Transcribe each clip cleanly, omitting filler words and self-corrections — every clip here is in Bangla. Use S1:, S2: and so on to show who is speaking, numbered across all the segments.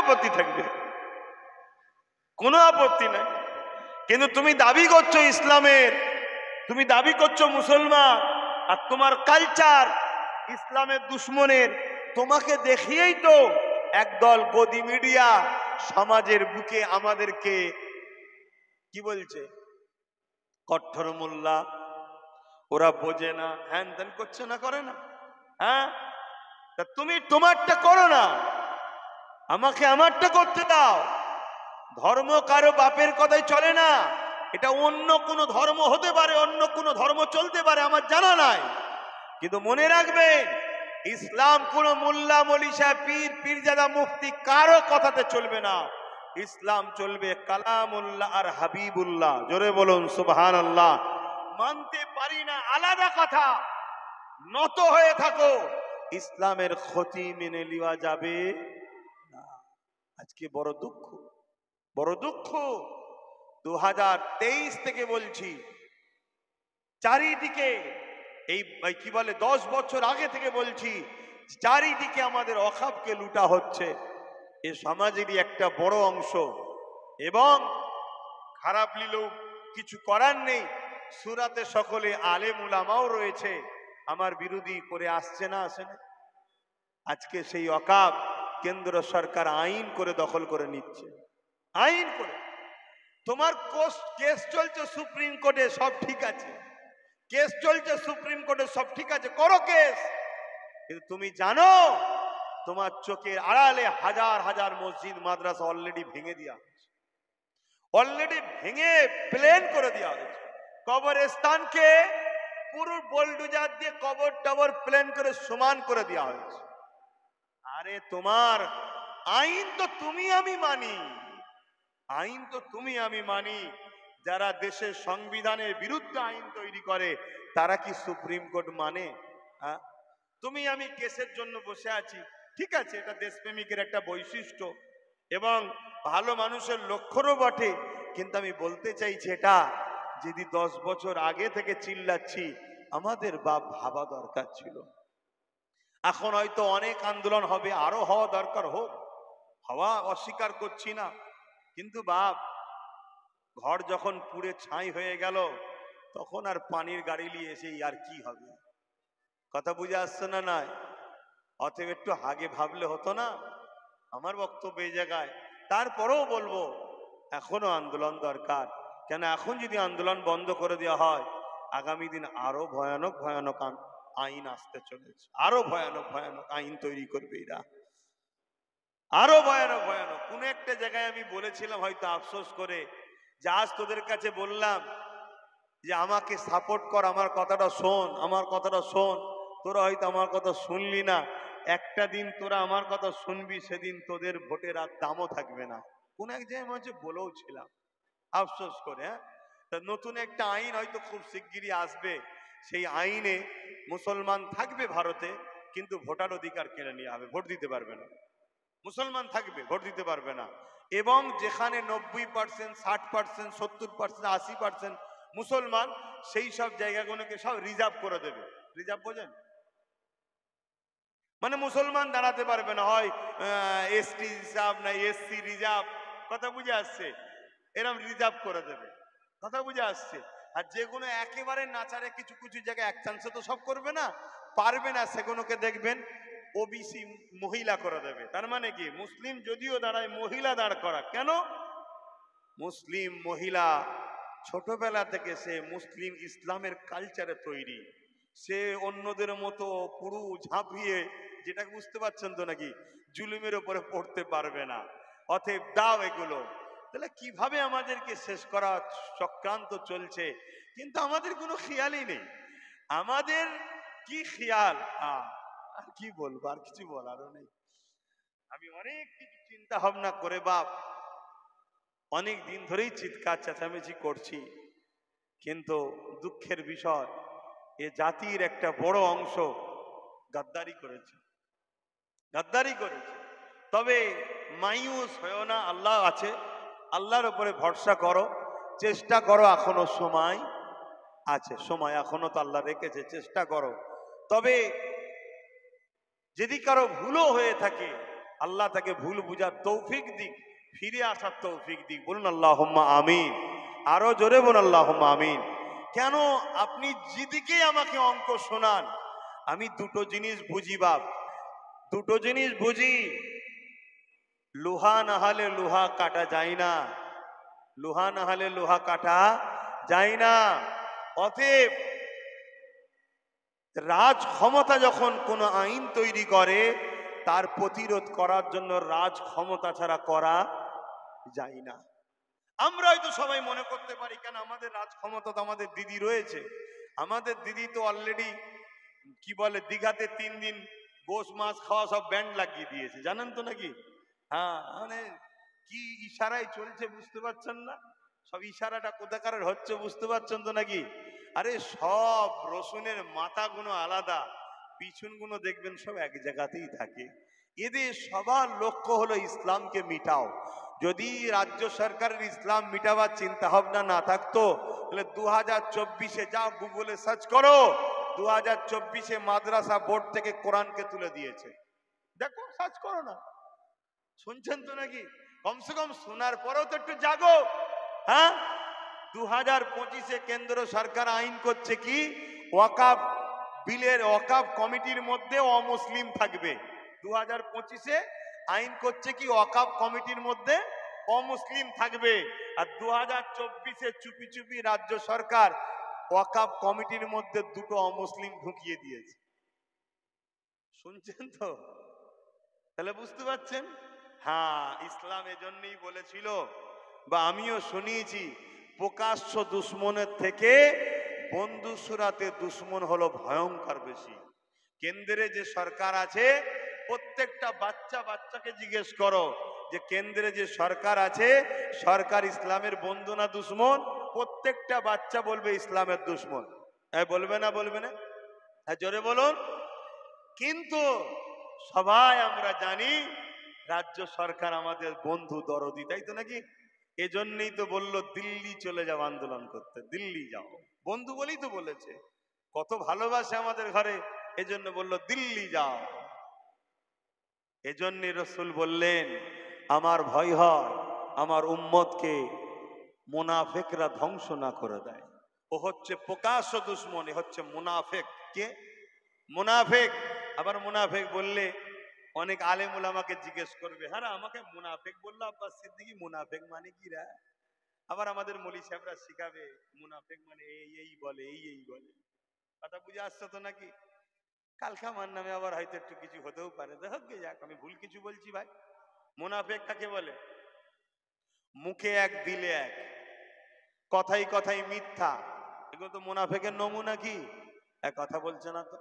S1: আপত্তি থাকবে? কোনো আপত্তি নাই। কিন্তু তুমি দাবি করছো ইসলামের, তুমি দাবি করছো মুসলমান, আর তোমার কালচার ইসলামের দুশ্মনের। তোমাকে দেখিয়েই তো একদল গদি মিডিয়া সমাজের বুকে আমাদেরকে কি বলছে, কট্টর মোল্লা, ওরা বোঝে না, হ্যান ত্যান করছে না, করে না? হ্যাঁ, তা তুমি তোমারটা করো না, আমাকে আমারটা করতে দাও। ধর্ম কারো বাপের কথাই চলে না। এটা অন্য কোনো ধর্ম হতে পারে, অন্য কোনো ধর্ম চলতে পারে, আমার জানা নাই। কিন্তু মনে রাখবেন, ইসলাম কোনো মোল্লা মলিশা পীর পীরজাদা মুফতি কারো কথাতে চলবে না। ইসলাম চলবে কালামুল্লাহ আর হাবিবুল্লাহ। জোরে বলুন সুবহানাল্লাহ। মানতে পারি না আলাদা কথা, নত হয়ে থাকো, ইসলামের ক্ষতি মেনে নেওয়া যাবে না। আজকে বড় দুঃখ, বড় দুঃখ। 2023 থেকে বলছি, চারিদিকে এই কি বলে 10 বছর আগে থেকে বলছি, চারিদিকে আমাদের অখাপকে লুটা হচ্ছে। এ সমাজেরই একটা বড় অংশ, এবং খারাপ লিলেও কিছু করার নেই। সুরাতে সকলে আলেম উলামাও রয়েছে, আমার বিরোধী করে আসছে না, আসে না। আজকে সেই অকাপ কেন্দ্র সরকার আইন করে দখল করে নিচ্ছে, আইন করে। তোমার কেস চলছে সুপ্রিম কোর্টে, সব ঠিক আছে, কেস চলছে সুপ্রিম কোর্টে, সব ঠিক আছে, করো কেস। কিন্তু তুমি জানো তোমার চোখের আড়ালে হাজার হাজার মসজিদ মাদ্রাসা অলরেডি ভেঙে দেওয়া হয়েছে, অলরেডি ভেঙে প্লেন করে দেওয়া হয়েছে। কবরস্থানকে পুরো বোলডোজার দিয়ে কবর টবর প্লেন করে সমান করে দেওয়া হয়েছে। আরে তোমার আইন তো তুমি আমি মানি, আইন তো তুমি আমি মানি। যারা দেশের সংবিধানের বিরুদ্ধে আইন তৈরি করে তারা কি সুপ্রিম কোর্ট মানে? হ্যাঁ, তুমি আমি কেসের জন্য বসে আছি, ঠিক আছে, এটা দেশপ্রেমিকের একটা বৈশিষ্ট্য এবং ভালো মানুষের লক্ষ্যও বটে। কিন্তু আমি বলতে চাইছি, এটা যদি 10 বছর আগে থেকে চিল্লাচ্ছি, আমাদের বাপ ভাবা দরকার ছিল। এখন হয়তো অনেক আন্দোলন হবে, আরো হওয়া দরকার, হোক, হওয়া অস্বীকার করছি না। কিন্তু বাপ, ঘর যখন পুড়ে ছাই হয়ে গেল, তখন আর পানির গাড়ি নিয়ে এসে আর কি হবে? কথা বুঝে আসছে না? নাই? অতএব একটু আগে ভাবলে হতো না? আমার বক্তব্য এই জায়গায়। তারপরেও বলবো, এখনো আন্দোলন দরকার। কেন, এখন যদি আন্দোলন বন্ধ করে দেওয়া হয়, আগামী দিন আরো ভয়ানক ভয়ানক আইন আসতে চলেছে, আরো ভয়ানক ভয়ানক আইন তৈরি করবে এরা, আরো ভয়ানক ভয়ানক। কোন একটা জায়গায় আমি বলেছিলাম, হয়তো আফসোস করে, যে আজ তোদের কাছে বললাম যে আমাকে সাপোর্ট কর, আমার কথাটা শোন, আমার কথাটা শোন। তোরা হয়তো আমার কথা শুনলি না। একটা দিন তোরা আমার কথা শুনবি, সেদিন তোদের ভোটের আর দামও থাকবে না। কোন এক জায়গায় মনে হচ্ছে বলেও ছিলাম, আফসোস করে। হ্যাঁ, তা নতুন একটা আইন হয়তো খুব শিগগিরই আসবে। সেই আইনে মুসলমান থাকবে ভারতে, কিন্তু ভোটার অধিকার কেড়ে নেওয়া হবে, ভোট দিতে পারবে না। মুসলমান থাকবে, ভোট দিতে পারবে না। এবং যেখানে 90%, 60%, 70%, 80% মুসলমান, সেই সব জায়গাগুলোকে সব রিজার্ভ করে দেবে। রিজার্ভ বোঝেন? মানে মুসলমান দাঁড়াতে পারবে না, হয় এসটি রিজার্ভ না এসসি রিজার্ভ। কথা বুঝে আসছে? এরকম রিজার্ভ করে দেবে। কথা বুঝে আসছে? আর যেগুলো একেবারে নাচারে, কিছু কিছু জায়গায় এক চান্সে তো সব করবে না, পারবে না, সেগুলোকে দেখবেন ওবিসি মহিলা করে দেবে। তার মানে কি, মুসলিম যদিও দাঁড়ায়, মহিলা দাঁড় করা কেন? মুসলিম মহিলা ছোটবেলা থেকে সে মুসলিম ইসলামের কালচারে তৈরি, সে অন্যদের মতো পুরু ঝাঁপিয়ে, যেটা বুঝতে পারছেন তো নাকি, জুলুমের উপরে পড়তে পারবে না। অতএব দাও এগুলো। তাহলে কিভাবে আমাদেরকে শেষ করা চক্রান্ত চলছে, কিন্তু আমাদের কোনো খেয়ালই নেই। আমাদের কি খেয়াল, আর কি বলবো, আর কিছু বলারও নেই। আমি অনেক কিছু চিন্তা ভাবনা করে বাপ, অনেক দিন ধরেই চিৎকার চেঁচামেচি করছি, কিন্তু দুঃখের বিষয়, এ জাতির একটা বড় অংশ গাদ্দারি করেছে, গাদ্দারি করেছে। তবে মায়ুস হয়েও না, আল্লাহ আছে, আল্লাহর উপরে ভরসা করো, চেষ্টা করো, এখনো সময় আছে, সময় এখনো তো আল্লাহ রেখেছে, চেষ্টা করো। তবে যদি কারো ভুলও হয়ে থাকে, আল্লাহ তাকে ভুল বুঝার তৌফিক দিক, ফিরে আসার তৌফিক দিক। বলুন আল্লাহুম্মা আমিন। আরো জোরে বলুন আল্লাহুম্মা আমিন। কেন আপনি যেদিকেই আমাকে অঙ্ক শোনান, আমি দুটো জিনিস বুঝি বাপ, দুটো জিনিস বুঝি। লোহা না হলে লোহা কাটা যায় না, লোহা না হলে লোহা কাটা যায় না। অতএব রাজ ক্ষমতা যখন কোনো আইন তৈরি করে, তার প্রতিরোধ করার জন্য রাজ ক্ষমতা ছাড়া করা যায় না। আমরা হয়তো সবাই মনে করতে পারি কেন আমাদের রাজ ক্ষমতা তো আমাদের দিদি রয়েছে, আমাদের দিদি তো অলরেডি কি বলে দীঘাতে 3 দিন গোশ মাছ খাওয়া সব ব্যান্ড লাগিয়ে দিয়েছে, জানেন তো নাকি? হ্যাঁ, মানে কি ইশারায় চলছে বুঝতে পারছেন না? সব ইশারাটা কোথাকার হচ্ছে বুঝতে পারছেন তো নাকি? আরে সব রসুনের মাথাগুলো আলাদা, পিছনগুলো দেখবেন সব এক জায়গাতেই থাকে। এদের সবার লক্ষ্য হলো ইসলামকে মিটাও। যদি রাজ্য সরকারের ইসলাম মিটাবার চিন্তা ভাবনা না থাকতো, তাহলে 2024-এ যাও গুগলে সার্চ করো, 2024-এ মাদ্রাসা বোর্ড থেকে কোরআনকে তুলে দিয়েছে। দেখো, সার্চ করো না। শুনছেন তো নাকি? কমসে কম শোনার পরেও তো একটু জাগো। হ্যাঁ, 2025-এ কেন্দ্র সরকার আইন করছে কি, ওয়াকাফ বিলের ওয়াকাফ কমিটির মধ্যে অমুসলিম থাকবে। 2025-এ আইন করছে কি ওয়াকাফ কমিটির মধ্যে অমুসলিম থাকবে। আর 2024-এ চুপি চুপি রাজ্য সরকার ওয়াকাফ কমিটির মধ্যে দুটো অমুসলিম ঢুকিয়ে দিয়েছে। শুনছেন তো? তাহলে বুঝতে পারছেন? হ্যাঁ, ইসলাম এজন্যই বলেছিল, বা আমিও শুনিয়েছি, প্রকাশ্য দুশ্মনের থেকে বন্ধু সুরাতে দুশ্মন হলো ভয়ঙ্কর বেশি। কেন্দ্রে যে সরকার আছে, প্রত্যেকটা বাচ্চাকে জিজ্ঞেস করো যে কেন্দ্রে যে সরকার আছে, সরকার ইসলামের বন্ধু না দুশ্মন? প্রত্যেকটা বাচ্চা বলবে ইসলামের দুশ্মন। বলবে না? বলবে না? জোরে বলুন। কিন্তু সবাই আমরা জানি রাজ্য সরকার আমাদের বন্ধু দরদি, তাই তো নাকি? এজন্যই তো বললো দিল্লি চলে যাও আন্দোলন করতে, দিল্লি যাও। বন্ধু বলেই তো বলেছে, কত ভালোবাসে আমাদের ঘরে, এজন্য বললো দিল্লি যাও। এজন্যই রসুল বললেন, আমার ভয় হয় আমার উম্মতকে মুনাফিকরা ধ্বংস না করে দেয়। ও হচ্ছে প্রকাশ্য দুশ্মন, এ হচ্ছে মুনাফিক। কে মুনাফিক? আবার মুনাফিক বললে অনেক আলেম ওলামাকে জিজ্ঞেস করবে, হ্যাঁ আমাকে মুনাফিক বললো আব্বাস সিদ্দিকী, মুনাফিক মানে কি রা? আবার আমাদের মৌলী সাহেবরা শিখাবে মুনাফিক মানে এই বলে, এই বলে। কথা বুঝে আসছে তো নাকি? কালকে আমার নামে আবার হয়তো একটু কিছু হতেও পারে, দেখো গে যাক, আমি ভুল কিছু বলছি ভাই। মুনাফিক কাকে বলে? মুখে এক দিলে এক, কথাই কথাই মিথ্যা। এগুলো তো মুনাফিকের নমুনা। কি এক কথা বলছে না তো?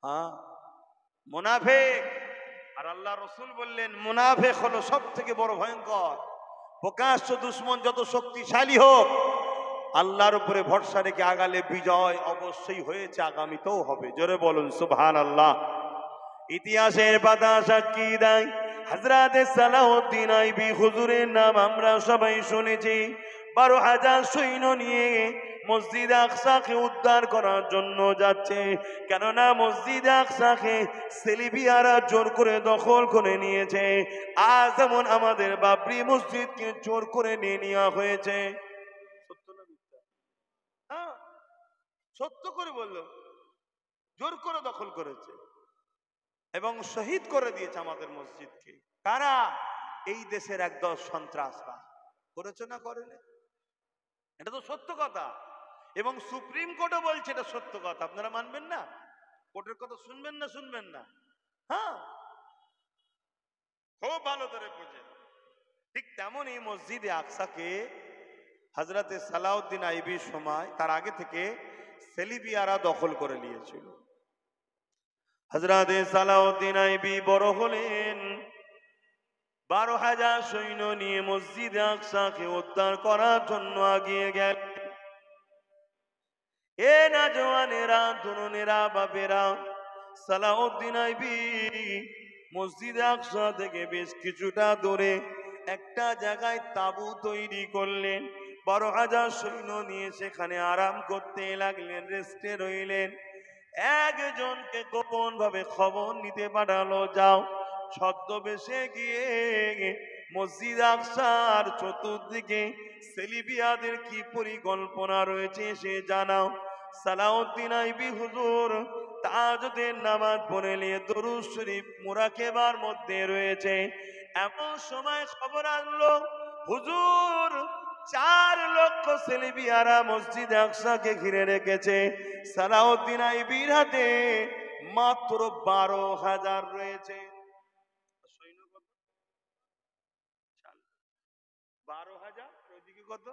S1: হ্যাঁ, মুনাফিক। আর আল্লাহ রসুল বললেন মুনাফিক হলো সব থেকে বড় ভয়ঙ্কর। প্রকাশ্য দুশ্মন যত শক্তিশালী হোক, আল্লাহর উপরে ভরসা রেখে আগালে বিজয় অবশ্যই হয়েছে, আগামীতেও হবে। জোরে বলুন সুবহানাল্লাহ। ইতিহাসের পাতা সাক্ষী দেয়, হযরত সালাউদ্দিন আইবি হুজুরের নাম আমরা সবাই শুনেছি। 12,000 সৈন্য নিয়ে মসজিদ আকসাকে উদ্ধার করার জন্য যাচ্ছে, কেননা মসজিদ আকসাকে সেলিবিয়ারা জোর করে দখল করে নিয়েছে। আজ যেমন আমাদের বাবরি মসজিদকে জোর করে নিয়ে নেওয়া হয়েছে। সত্য না মিথ্যা? হ্যাঁ, সত্য করে বললো, জোর করে দখল করেছে এবং শহীদ করে দিয়েছে আমাদের মসজিদকে। কারা? এই দেশের একদল সন্ত্রাসবাদ। করেছে না করেনি? এটা তো সত্য কথা, এবং সুপ্রিম কোর্টও বলছে এটা সত্য কথা। আপনারা মানবেন না? কোর্টের কথা শুনবেন না? শুনবেন না? হ্যাঁ, খুব ভালো করে বোঝেন। ঠিক তেমন এই মসজিদে আকসাকে হযরতে সালাউদ্দিন আইবির সময়, তার আগে থেকে সেলিবিয়ারা দখল করে নিয়েছিল। হযরতে সালাউদ্দিন আইবি বড় হলেন, 12,000 সৈন্য নিয়ে মসজিদ আকসাকে উদ্ধার করার জন্য এগিয়ে গেল। এ না জওয়ানেরা, তরুণেরা, বাপেরা, সালাউদ্দিন আইবি মসজিদ আকসা থেকে বেশ কিছুটা দূরে একটা জায়গায় তাঁবু তৈরি করলেন। 12,000 সৈন্য নিয়ে সেখানে আরাম করতে লাগলেন, রেস্টে রইলেন। একজনকে গোপন ভাবে খবর নিতে পাঠালো, যাও ছদ্মবেশে গিয়ে মসজিদ আকসার চতুর্দিকে সেলিবিয়াদের কি পরিকল্পনা রয়েছে সে জানাও। সালাউদ্দিন আইবি হুজুর তাহাজ্জুদের নামাজ পড়ে নিয়ে দরুদ শরীফ মুরাকাবার মধ্যে রয়েছে। এমন সময় খবর আনলো হুজুর 4 লক্ষ সেলিবিয়ারা মসজিদ আকসাকে ঘিরে রেখেছে। সালাউদ্দিন আইবির হাতে মাত্র 12,000 রয়েছে। সৈন্য কত? 12,000। ওইদিকে কত?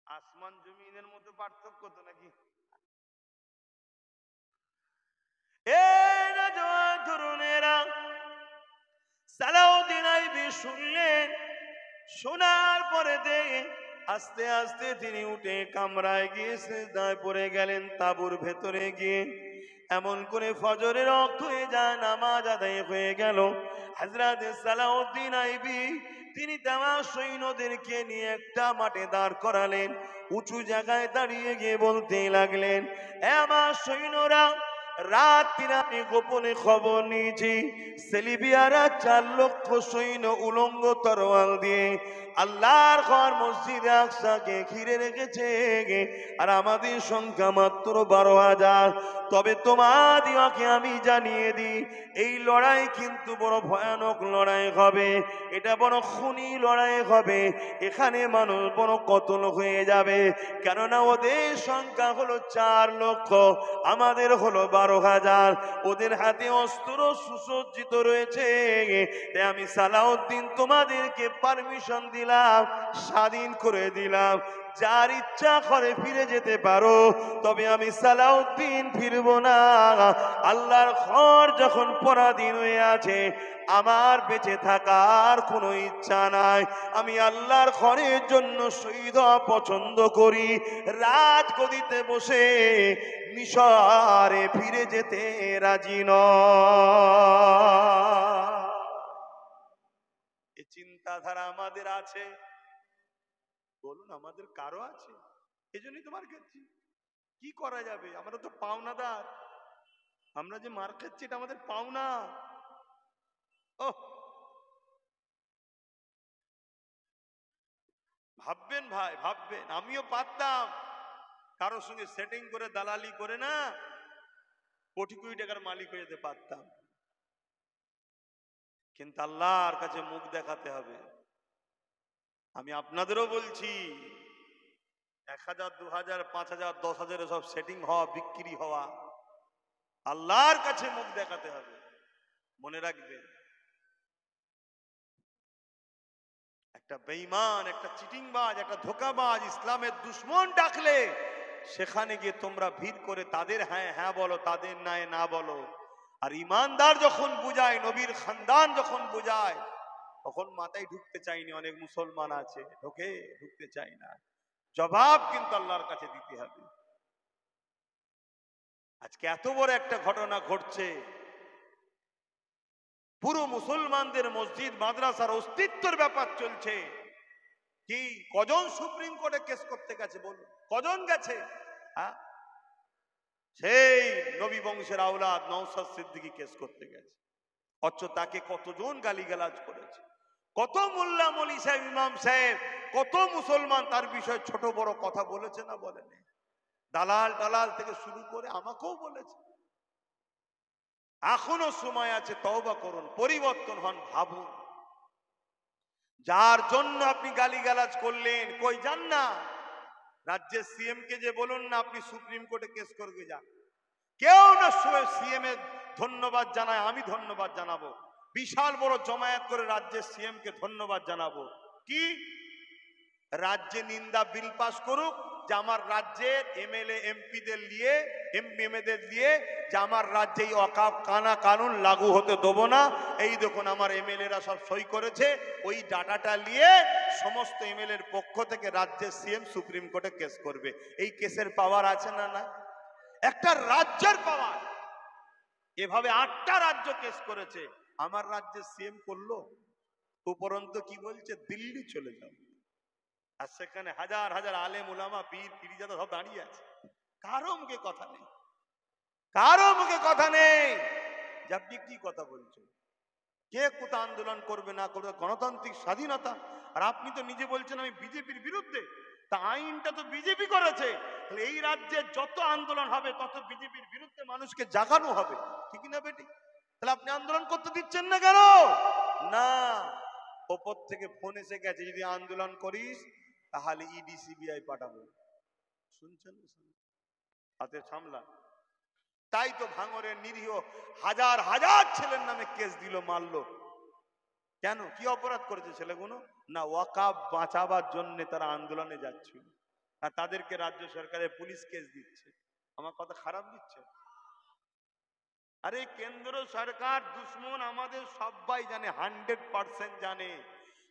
S1: আসমান জমিনের মতো পার্থক্য তো নাকি? তরুণেরা, সালাউদ্দিন আইবি শুনলেন। শোনার পরে আস্তে আস্তে তিনি উঠে কামরায় গিয়ে সিজদায় পড়ে গেলেন। তাঁবুর ভেতরে গিয়ে এমন করে ফজরের ওয়াক্ত হয়ে যায়, নামাজ আদায় হয়ে গেল। হযরত সালাউদ্দিন আইবি তিনি তামাম সৈন্যদেরকে নিয়ে একটা মাঠে দাঁড় করালেন। উঁচু জায়গায় দাঁড়িয়ে গিয়ে বলতে লাগলেন, এ আমার সৈন্যরা, রাত্রি আমি গোপনে খবর নিয়েছি সেলিবিয়ারা 4 লক্ষ সৈন্য উলঙ্গ তরোয়াল দিয়ে আল্লাহর ঘর মসজিদ আকসাকে ঘিরে রেখেছে, আর আমাদের সংখ্যা মাত্র 12,000। তবে তোমাদিওকে আমি জানিয়ে দিই, এই লড়াই কিন্তু বড় ভয়ানক লড়াই হবে, এটা বড় খুনি লড়াই হবে। এখানে মানুষ বড় কতল হয়ে যাবে, কেননা ওদের সংখ্যা হলো 4 লক্ষ, আমাদের হলো 12,000। ওদের হাতে অস্ত্র সুসজ্জিত রয়েছে। তাই আমি সালাউদ্দিন তোমাদেরকে পারমিশন দিলাম, স্বাধীন করে দিলাম, যার ইচ্ছা করে ফিরে যেতে পারো, তবে আমি সালাউদ্দিন ফিরব না। আল্লাহর ঘর যখন পরাধীন হয়ে আছে, আমার বেঁচে থাকার কোনো ইচ্ছা নাই। আমি আল্লাহর ঘরের জন্য শহীদ হওয়া পছন্দ করি, রাজগদিতে বসে মিশরে ফিরে যেতে রাজি নয়। এই চিন্তাধারা আমাদের আছে? বলুন, আমাদের কারো আছে? এই জন্যই তো মার খাচ্ছি। কি করা যাবে? আমরা তো পাওনাদার। আমরা যে মার খাচ্ছি এটা আমাদের পাওনা। ও ভাববেন ভাই, ভাববেন। আমিও পারতাম কারোর সঙ্গে সেটিং করে দালালি করে না কোটি কোটি টাকার মালিক হয়ে যেতে পারতাম, কিন্তু আল্লাহর কাছে মুখ দেখাতে হবে। আমি আপনাদেরও বলছি, 1,000, 2,000, 5,000, 10,000 সব সেটিং হওয়া, বিক্রি হওয়া, আল্লাহর কাছে মুখ দেখাতে হবে। মনে রাখবেন, একটা বেঈমান, একটা চিটিংবাজ, একটা ধোঁকাবাজ ইসলামের দুশ্মন ডাকলে সেখানে গিয়ে তোমরা ভিড় করে তাদের হ্যাঁ হ্যাঁ বলো, তাদের নাই না বলো। আর ইমানদার যখন বুঝায়, নবীর খানদান যখন বুঝায়, তখন মাথায় ঢুকতে চাইনি অনেক মুসলমান আছে, ঢুকতে চাই না। জবাব কিন্তু আল্লাহর কাছে দিতে হবে। আজকে এত বড় একটা ঘটনা ঘটছে, পুরো মুসলমানদের মসজিদ মাদ্রাসার অস্তিত্বের ব্যাপার চলছে। কি কজন সুপ্রিম কোর্টে কেস করতে গেছে বলুন? কজন গেছে? হ্যাঁ, সেই নবী বংশের আওলাদ নওশাদ সিদ্দিকী কেস করতে গেছে, অথচ তাকে কতজন গালিগালাজ করেছে, কত মোল্লা মলি সাহেব, ইমাম সাহেব, কত মুসলমান তার বিষয়ে ছোট বড় কথা বলেছে না বলেনি? দালাল টালাল থেকে শুরু করে আমাকেও বলেছে। এখনো সময় আছে, তওবা করুন, পরিবর্তন হন, ভাবুন। যার জন্য আপনি গালিগালাজ করলেন, কই যান না রাজ্যের সিএম কে যে বলুন না আপনি সুপ্রিম কোর্টে কেস করবে যান। কেউ না সিএম এর ধন্যবাদ জানায়, আমি ধন্যবাদ জানাবো। বিশাল বড় জমায়েত করে রাজ্যের সিএম কে ধন্যবাদ জানাবো। কি রাজ্যে নিন্দা বিল পাস করুক যে আমার রাজ্যের এমএলএ এমপিদের দিয়ে, এমপিদের দিয়ে যে আমার রাজ্যে এই অকাপ কানা কানুন লাগু হতে দেবো না। এই দেখুন আমার এমএলএরা সব সই করেছে, ওই ডাটাটা নিয়ে সমস্ত এমএলএর পক্ষ থেকে রাজ্যের সিএম সুপ্রিম কোর্টে কেস করবে। এই কেসের পাওয়ার আছে না? না, একটা রাজ্যের পাওয়ার। এভাবে 8টা রাজ্য কেস করেছে, আমার রাজ্যের সিএম করলো। উপরন্ত কি বলছে? দিল্লি চলে যাও। আর সেখানে হাজার হাজার আলেম উলামা পীর পীরজাদা সব দাঁড়িয়ে আছে, কারো মুখে কথা নেই, কারো মুখে কথা নেই যে আপনি কি কথা বলছেন। কে কোথা আন্দোলন করবে না করবে, গণতান্ত্রিক স্বাধীনতা। আর আপনি তো নিজে বলছেন আমি বিজেপির বিরুদ্ধে, তা আইনটা তো বিজেপি করেছে, তাহলে এই রাজ্যে যত আন্দোলন হবে তত বিজেপির বিরুদ্ধে মানুষকে জাগানো হবে, ঠিক না বেটি? তাহলে আপনি আন্দোলন করতে দিচ্ছেন না কেন? না, ওপর থেকে ফোন এসে গেছে যদি আন্দোলন করিস তাহলে ইডি সিবিআই পাঠাবো। শুনছেন? হাতে সামলা। তাই তো ভাঙরের নিরীহ হাজার হাজার ছেলের নামে কেস দিল, মারলো। কেন? কি অপরাধ করেছে ছেলেগুলো? না, ওয়াকাব বাঁচাবার জন্য তারা আন্দোলনে যাচ্ছিল, আর তাদেরকে রাজ্য সরকারের পুলিশ কেস দিচ্ছে। আমার কথা খারাপ দিচ্ছে? আরে কেন্দ্র সরকার দুশ্মন আমাদের সবাই জানে, 100% জানে।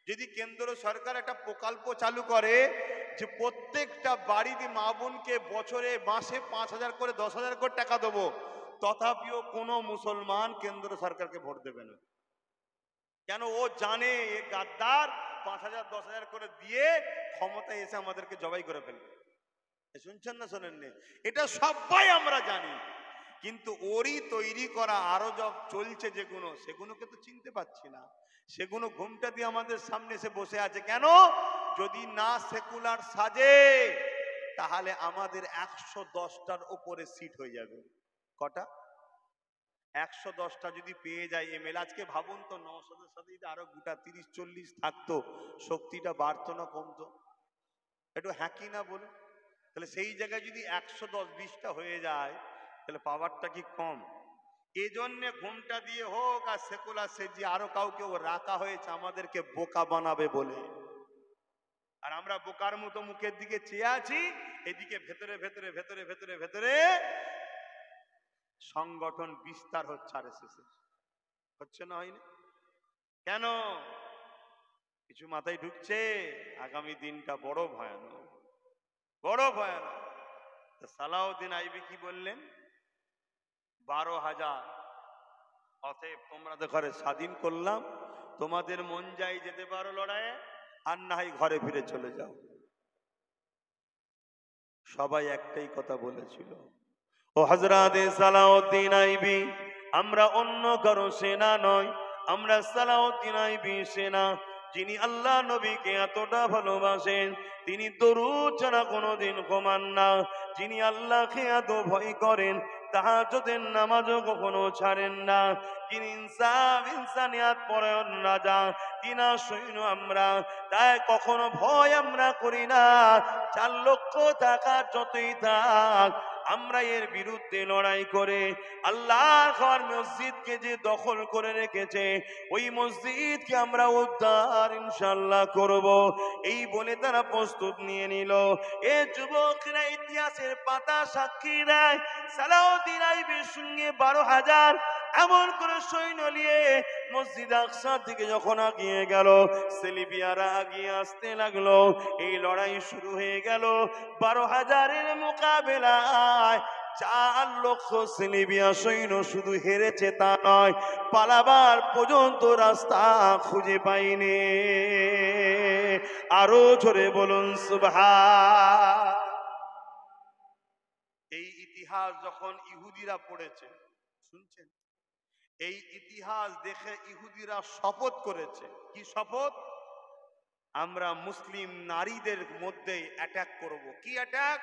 S1: যদি কেন্দ্র সরকার একটা প্রকল্প চালু করে যে প্রত্যেকটা বাড়িতে মা বোনকে বছরে মাসে 5,000 করে 10,000 করে টাকা দেবো, তথাপিও কোনো মুসলমান কেন্দ্র সরকারকে ভোট দেবে না। কেন? ও জানে এ গাদ্দার 5,000 10,000 করে দিয়ে ক্ষমতায় এসে আমাদেরকে জবাই করে ফেলবে। শুনছেন না শোনেননি? এটা সবাই আমরা জানি, কিন্তু ওরই তৈরি করা আরো সব চলছে যেগুলো, সেগুলোকে তো চিনতে পাচ্ছি না। সেগুলো ঘুমটা দিয়ে আমাদের সামনে এসে বসে আছে। কেন? যদি না সেকুলার সাজে তাহলে আমাদের 110টার উপরে সিট হয়ে যাবে। কটা? 110টা যদি পেয়ে যায় এমএল, আজকে ভাবুন তো 900-এর সাথে যদি আরো গোটা 30-40 থাকতো, শক্তিটা বাড়তো না কমতো? একটু হ্যাঁ কি না বলুন? তাহলে সেই জায়গায় যদি 110-20টা হয়ে যায় তাহলে পাওয়ারটা কি কম? এজন্য ঘুমটা দিয়ে হোক আর সেকুলার সেজি আরো কাউকে ও রাখা হয়েছে আমাদেরকে বোকা বানাবে বলে। আর আমরা বোকার মতো মুখের দিকে চেয়ে আছি, এদিকে ভেতরে ভেতরে ভেতরে ভেতরে ভেতরে সংগঠন বিস্তার হচ্ছে। আর হচ্ছে না, হয়নি কেন? কিছু মাথায় ঢুকছে? আগামী দিনটা বড় ভয়ানক, বড় ভয়ানক। সালাউদ্দিন আইবি কি বললেন? 12,000। অতএব তোমরা তো ঘরে স্বাধীন করলাম, তোমাদের মন যাই যেতে পারো লড়াইয়ে, আর না হয় ঘরে ফিরে চলে যাও। সবাই একটাই কথা বলেছিল, ও হযরত সালাউদ্দিন আইবি, আমরা অন্য কারো সেনা নয়, আমরা সালাউদ্দিন আইবি সেনা। যিনি আল্লাহ নবীকে এতটা ভালোবাসেন, তিনি দরুদ ছাড়া কোনোদিন ঘুমান না। যিনি আল্লাহকে এত ভয় করেন, তাহাজ্জুদের নামাজও কখনো ছাড়েন না। যিনি ইনসানিয়াত পরায়ণ রাজা, তিনার সৈন্য আমরা। তাই কখনো ভয় আমরা করি না। 4 লক্ষ টাকা যতই থাক, আমরা এর বিরুদ্ধে লড়াই করে আল্লাহর ঘর মসজিদকে যে দখল করে রেখেছে, ওই মসজিদকে আমরা উদ্ধার ইনশাআল্লাহ করব। এই বলে তারা প্রস্তুত নিয়ে নিল। এ যুবকরা ইতিহাসের পাতা সাক্ষী দেয়, সালাউদ্দিন আইবির সঙ্গে 12,000 এমন করে সৈন্য নিয়ে মসজিদ আকসার দিকে যখন আগিয়ে গেল, সেলিবিয়ারা আগিয়ে আসতে লাগলো। এই লড়াই শুরু হয়ে গেল। 12,000-এর মোকাবেলায় 4 লক্ষ সেলিবিয়া সৈন্য শুধু হেরেছে তা নয়, পালাবার পর্যন্ত রাস্তা খুঁজে পাইনি। আরো জোরে বলুন সুবহান। এই ইতিহাস যখন ইহুদিরা পড়েছে, শুনছেন? এই ইতিহাস দেখে ইহুদিরা শপথ করেছে। কি শপথ? আমরা মুসলিম নারীদের মধ্যে অ্যাটাক করব। কি অ্যাটাক?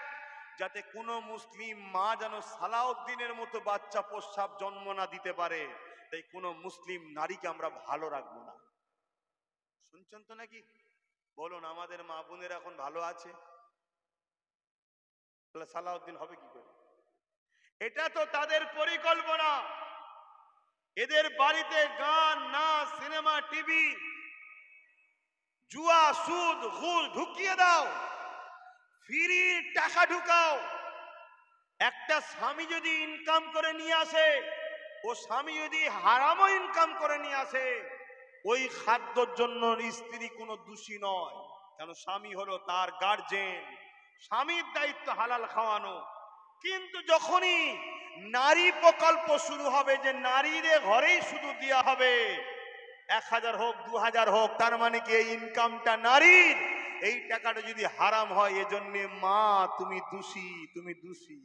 S1: যাতে কোনো মুসলিম মা যেন সালাউদ্দিনের মতো বাচ্চা প্রস্রাব জন্ম না দিতে পারে, তাই কোনো মুসলিম নারীকে আমরা ভালো রাখবো না। শুনছেন তো নাকি? বলুন, আমাদের মা বোনেরা এখন ভালো আছে? তাহলে সালাউদ্দিন হবে কি করে? এটা তো তাদের পরিকল্পনা। এদের বাড়িতে গান, নাচ, সিনেমা, টিভি, জুয়া, সুদ, ঘুষ ঢুকিয়ে দাও, ফ্রি টাকা ঢুকাও। একটা স্বামী যদি ইনকাম করে নিয়ে আসে, ও স্বামী যদি হারামও ইনকাম করে নিয়ে আসে, ওই খাদ্যর জন্য স্ত্রী কোনো দোষী নয়। কেন? স্বামী হলো তার গার্জেন, স্বামীর দায়িত্ব হালাল খাওয়ানো। কিন্তু যখনই নারী প্রকল্প শুরু হবে, যে নারীদের ঘরেই শুধু দেওয়া হবে, 1,000 হোক 2,000 হোক, তার মানে কি এই ইনকামটা নারীর, এই টাকাটা যদি হারাম হয়, এজন্য মা তুমি দোষী, তুমি দোষী।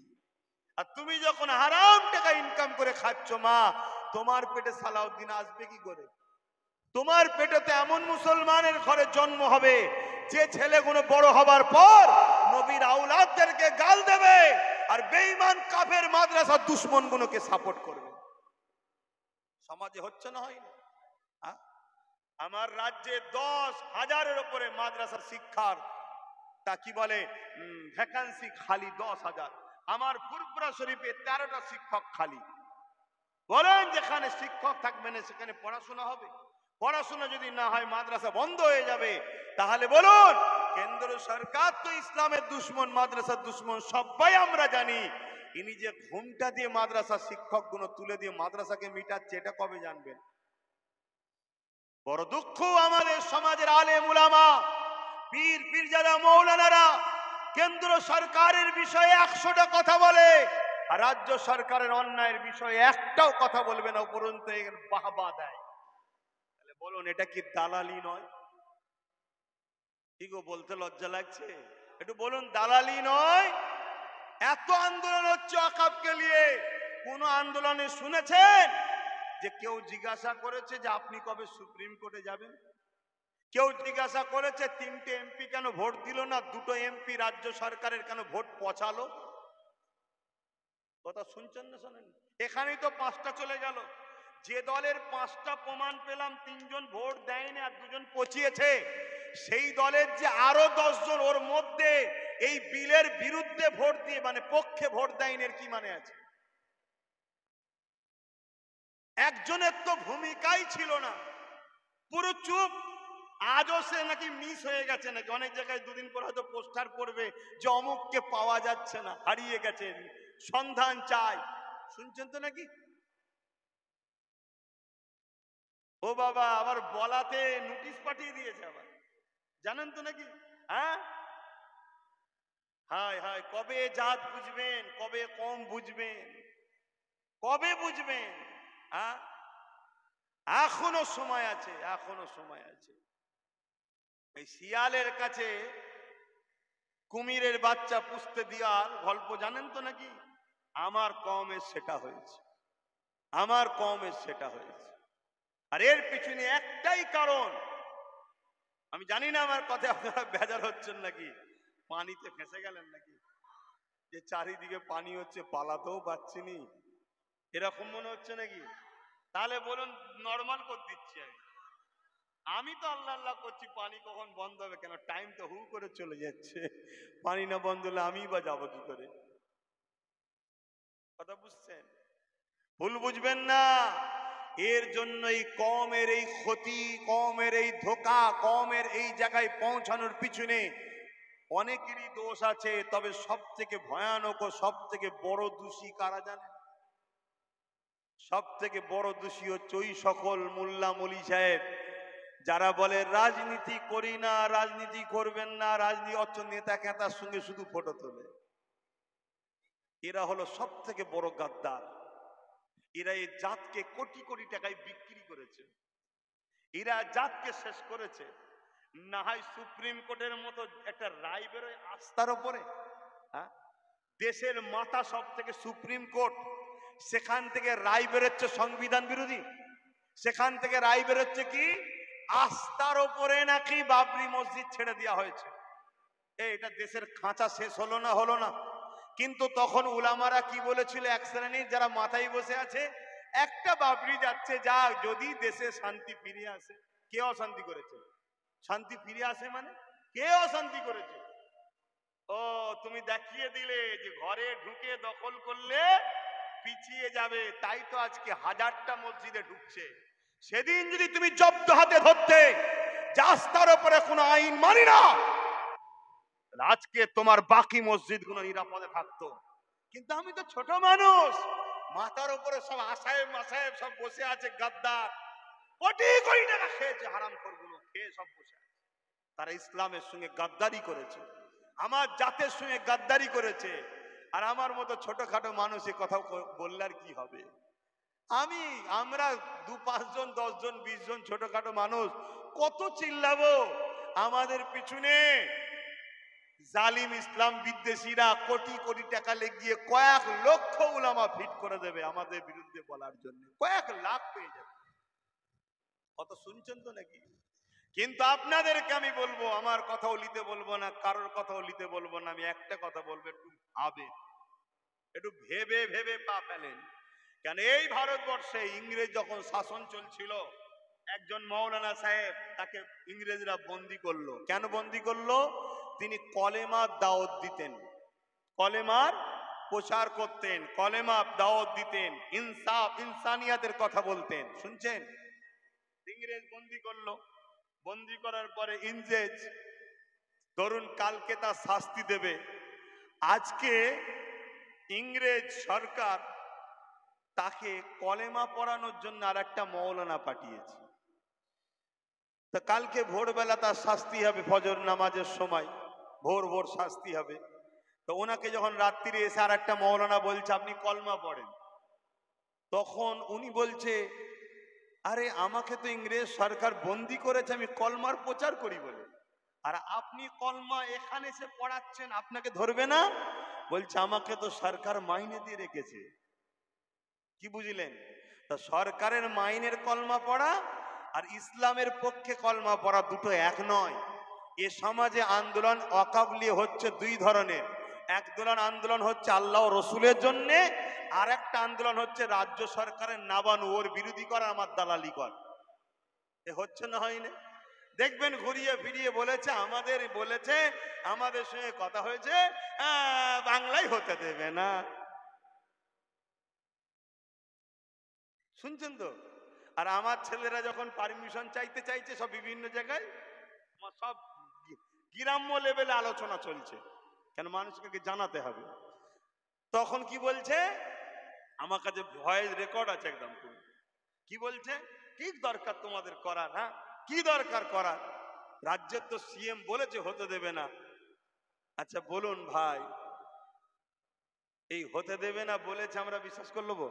S1: আর তুমি যখন হারাম টাকা ইনকাম করে খাচ্ছ মা, তোমার পেটে সালাউদ্দিন আসবে কি করে? তোমার পেটেতে এমন মুসলমানের ঘরে জন্ম হবে যে ছেলেগুলো বড় হবার পর নবীর আওলাদদেরকে গাল দেবে আর বেঈমান কাফের মাদ্রাসা দুশমনগুলোকে সাপোর্ট করবে। সমাজে হচ্ছে না, হয় না? আমার রাজ্যে 10,000-এর উপরে মাদ্রাসা শিক্ষার তা কি বলে ভ্যাকান্সি খালি 10,000। আমার ফুরফুরা শরীফে 13টা শিক্ষক খালি। বলেন যেখানে শিক্ষক থাকবে না সেখানে পড়াশোনা হবে? পড়াশোনা যদি না হয় মাদ্রাসা বন্ধ হয়ে যাবে। তাহলে বলুন, কেন্দ্র সরকার তো ইসলামের দুশ্মন, মাদ্রাসার দুশ্মন, সবাই আমরা জানি। ইনি যে ঘুমটা দিয়ে মাদ্রাসা শিক্ষক গুলো তুলে দিয়ে মাদ্রাসাকে মিটাচ্ছে, এটা কবে জানবেন? বড় দুঃখ, আমাদের সমাজের আলেম উলামা, পীর পীরজাদা মৌলানারা কেন্দ্র সরকারের বিষয়ে 100টা কথা বলে, আর রাজ্য সরকারের অন্যায়ের বিষয়ে একটাও কথা বলবে না, উপরন্তু বাহবা দেয়। তাহলে বলুন, এটা কি দালালি নয়? কি গো, বলতে লজ্জা লাগছে? একটু বলুন, দালালি নয়? এত আন্দোলন হচ্ছে ওয়াকফকে নিয়ে, কোন আন্দোলনে শুনেছেন যে কেউ জিজ্ঞাসা করেছে যে আপনি কবে সুপ্রিম কোর্টে যাবেন? কেউ জিজ্ঞাসা করেছে 3টে এমপি কেন ভোট দিল না, 2টো এমপি রাজ্য সরকারের কেন ভোট পচালো? কথা শুনছেন না শোনেন? এখানেই তো 5টা চলে গেল। যে দলের 5টা প্রমাণ পেলাম 3 জন ভোট দেয়নি আর 2 জন পচিয়েছে, সেই দলের যে আরো 10 জন ওর মধ্যে এই বিলের বিরুদ্ধে ভোট দিয়ে মানে পক্ষে ভোট দেয়নি, এর কি মানে আছে? একজনের তো ভূমিকাই ছিল না, পুরো চুপ। আজও সে নাকি মিস হয়ে গেছে, নাকি অনেক জায়গায় 2 দিন পর হয়তো পোস্টার পড়বে যে অমুককে পাওয়া যাচ্ছে না, হারিয়ে গেছেন, সন্ধান চাই। শুনছেন তো নাকি? ও বাবা, আবার বলাতে নোটিশ পাঠিয়ে দিয়েছে আবার, জানেন তো নাকি? হ্যাঁ, হায় হায়, কবে জাত বুঝবেন, কবে কম বুঝবেন, কবে বুঝবেন? হ্যাঁ, এখনো সময় আছে, এখনো সময় আছে। এই শিয়ালের কাছে কুমিরের বাচ্চা পুষতে দেওয়ার গল্প জানেন তো নাকি? আমার কওমে সেটা হয়েছে, আমার কওমে সেটা হয়েছে। আর এর পিছনে একটাই কারণ, আমি জানি না আমার কথা আপনারা বেজার হচ্ছেন নাকি, পানিতে ফেঁসে গেলেন নাকি, যে চারিদিকে পানি হচ্ছে, পালাতেও পাচ্ছিনি, এরকম মনে হচ্ছে নাকি? তাহলে বলুন, নর্মাল করে দিচ্ছি আমি। আমি তো আল্লাহ আল্লাহ করছি পানি কখন বন্ধ হবে, কেন টাইম তো হু করে চলে যাচ্ছে, পানি না বন্ধ হলে আমি বা যাবো কি করে? কথা বুঝছেন? ভুল বুঝবেন না। এর জন্যই কওমের এই ক্ষতি, কওমের এই ধোঁকা, কওমের এই জায়গায় পৌঁছানোর পিছনে অনেকেরই দোষ আছে। তবে সব থেকে ভয়ানক ও সব থেকে বড় দোষী কারা জানেন? সব থেকে বড় দোষী হচ্ছে ওই সকল মোল্লা মলি সাহেব যারা বলে রাজনীতি করি না, রাজনীতি করবেন না, রাজনীতি অর্থ নেতা খেতার সঙ্গে শুধু ফটো তোলে। এরা হলো সব থেকে বড় গাদ্দার। এরা এই জাতকে কোটি কোটি টাকায় বিক্রি করেছে, এরা জাতকে শেষ করেছে। না হয় সুপ্রিম কোর্টের মতো একটা রায় বেরোয় আস্থার ওপরে, হ্যাঁ, দেশের মাথা সব থেকে সুপ্রিম কোর্ট, সেখান থেকে রায় বেরোচ্ছে সংবিধান বিরোধী, সেখান থেকে রায় বেরোচ্ছে কি আস্থার ওপরে নাকি বাবরি মসজিদ ছেড়ে দেওয়া হয়েছে। এটা দেশের খাঁচা শেষ হলো না, হলো না? কিন্তু তখন উলামারা কি বলেছিল, এক শ্রেণীর যারা মাথায় বসে আছে, একটা বাবরি যাচ্ছে, যা যদি দেশে শান্তি ফিরে আসে। কে অশান্তি করেছে? শান্তি ফিরে আসে মানে কে অশান্তি করেছে? ও, তুমি দেখিয়ে দিলে যে ঘরে ঢুকে দখল করলে পিছিয়ে যাবে, তাই তো আজকে 1000টা মসজিদে ঢুকছে। সেদিন যদি তুমি জব্দ হাতে ধরতে রাস্তার উপরে কোনো আইন মানি না, আজকে তোমার বাকি মসজিদগুলো নিরাপদে থাকতো। কিন্তু আমি তো ছোট মানুষ, মাথার উপরে সব আসায়েব মাসায়েব সব বসে আছে, গাদ্দার, কোটি কোটি টাকা খেয়েছে, হারামখোরগুলো খেয়ে সব বসে আছে। তারা ইসলামের সঙ্গে গাদ্দারি করেছে, আমার জাতের সঙ্গে গাদ্দারি করেছে। আর আমার মতো ছোটখাটো মানুষ এ কথা বললে আর কি হবে? আমরা 2-5 জন 10 জন 20 জন ছোটখাটো মানুষ কত চিল্লাবো? আমাদের পিছনে জালিম ইসলাম বিদ্বেষীরা কোটি কোটি টাকা লেগিয়ে কয়েক লক্ষ উলামা ফিট করে দেবে আমাদের বিরুদ্ধে বলার জন্য, কয়েক লাখ পেয়ে যাবে। কত শুনছেন তো নাকি? কিন্তু আপনাদেরকে আমি বলবো, আমার কথাও নিতে বলবো না, কারোর কথাও নিতে বলবো না, আমি একটা কথা বলবো, একটু ভাবে, একটু ভেবে ভেবে পা ফেলেন। কেন এই ভারতবর্ষে ইংরেজ যখন শাসন চলছিল, একজন মৌলানা সাহেব, তাকে ইংরেজরা বন্দি করলো। কেন বন্দি করলো? তিনি কলেমার দাওয়াত দিতেন, কলেমার প্রচার করতেন, কলেমার দাওয়াত দিতেন, ইনসাফ ইনসানিয়াতের কথা বলতেন। শুনছেন? ইংরেজ বন্দি করলো। বন্দি করার পরে ইংরেজ ধরুন কালকে তার শাস্তি দেবে। আজকে ইংরেজ সরকার তাকে কলেমা পড়ানোর জন্য আর একটা মৌলানা পাঠিয়েছে। তা কালকে ভোরবেলা তার শাস্তি হবে, ফজর নামাজের সময় ভোর ভোর শাস্তি হবে। তো ওনাকে যখন রাত্রিরে এসে আর একটা মৌলানা বলছে আপনি কলমা পড়েন, তখন উনি বলছে আরে আমাকে তো ইংরেজ সরকার বন্দি করেছে, আমি কলমার প্রচার করি বলে, আর আপনি কলমা এখানে এসে পড়াচ্ছেন, আপনাকে ধরবে না? বলছে আমাকে তো সরকার মাইনে দিয়ে রেখেছে। কি বুঝলেন? তা সরকারের মাইনের কলমা পড়া আর ইসলামের পক্ষে কলমা পড়া দুটো এক নয়। এ সমাজে আন্দোলন ওয়াকফ হচ্ছে দুই ধরনের। এক ধরনের আন্দোলন হচ্ছে আল্লাহ রসুলের জন্য, আর একটা আন্দোলন হচ্ছে রাজ্য সরকারের নাবানু, ওর বিরোধী করা, আমার দালালি কর। এ হচ্ছে না, হয় না? দেখবেন ঘুরিয়ে ফিরিয়ে বলেছে, আমাদের সঙ্গে কথা হয়েছে, বাংলায় হতে দেবে না। শুনছেন তো? আর আমার ছেলেরা যখন পারমিশন চাইছে সব বিভিন্ন জায়গায়, সব গ্রাম্য লেভেলে আলোচনা চলছে, কেন মানুষকে জানাতে হবে। তখন কি বলছে, আমার কাছে ভয়েস রেকর্ড আছে একদম, কি বলছে, কি দরকার তোমাদের করার? হ্যাঁ, কি দরকার করার? রাজ্যের তো সিএম বলেছে হতে দেবে না। আচ্ছা বলুন ভাই, এই হতে দেবে না বলেছে আমরা বিশ্বাস করে নেবো?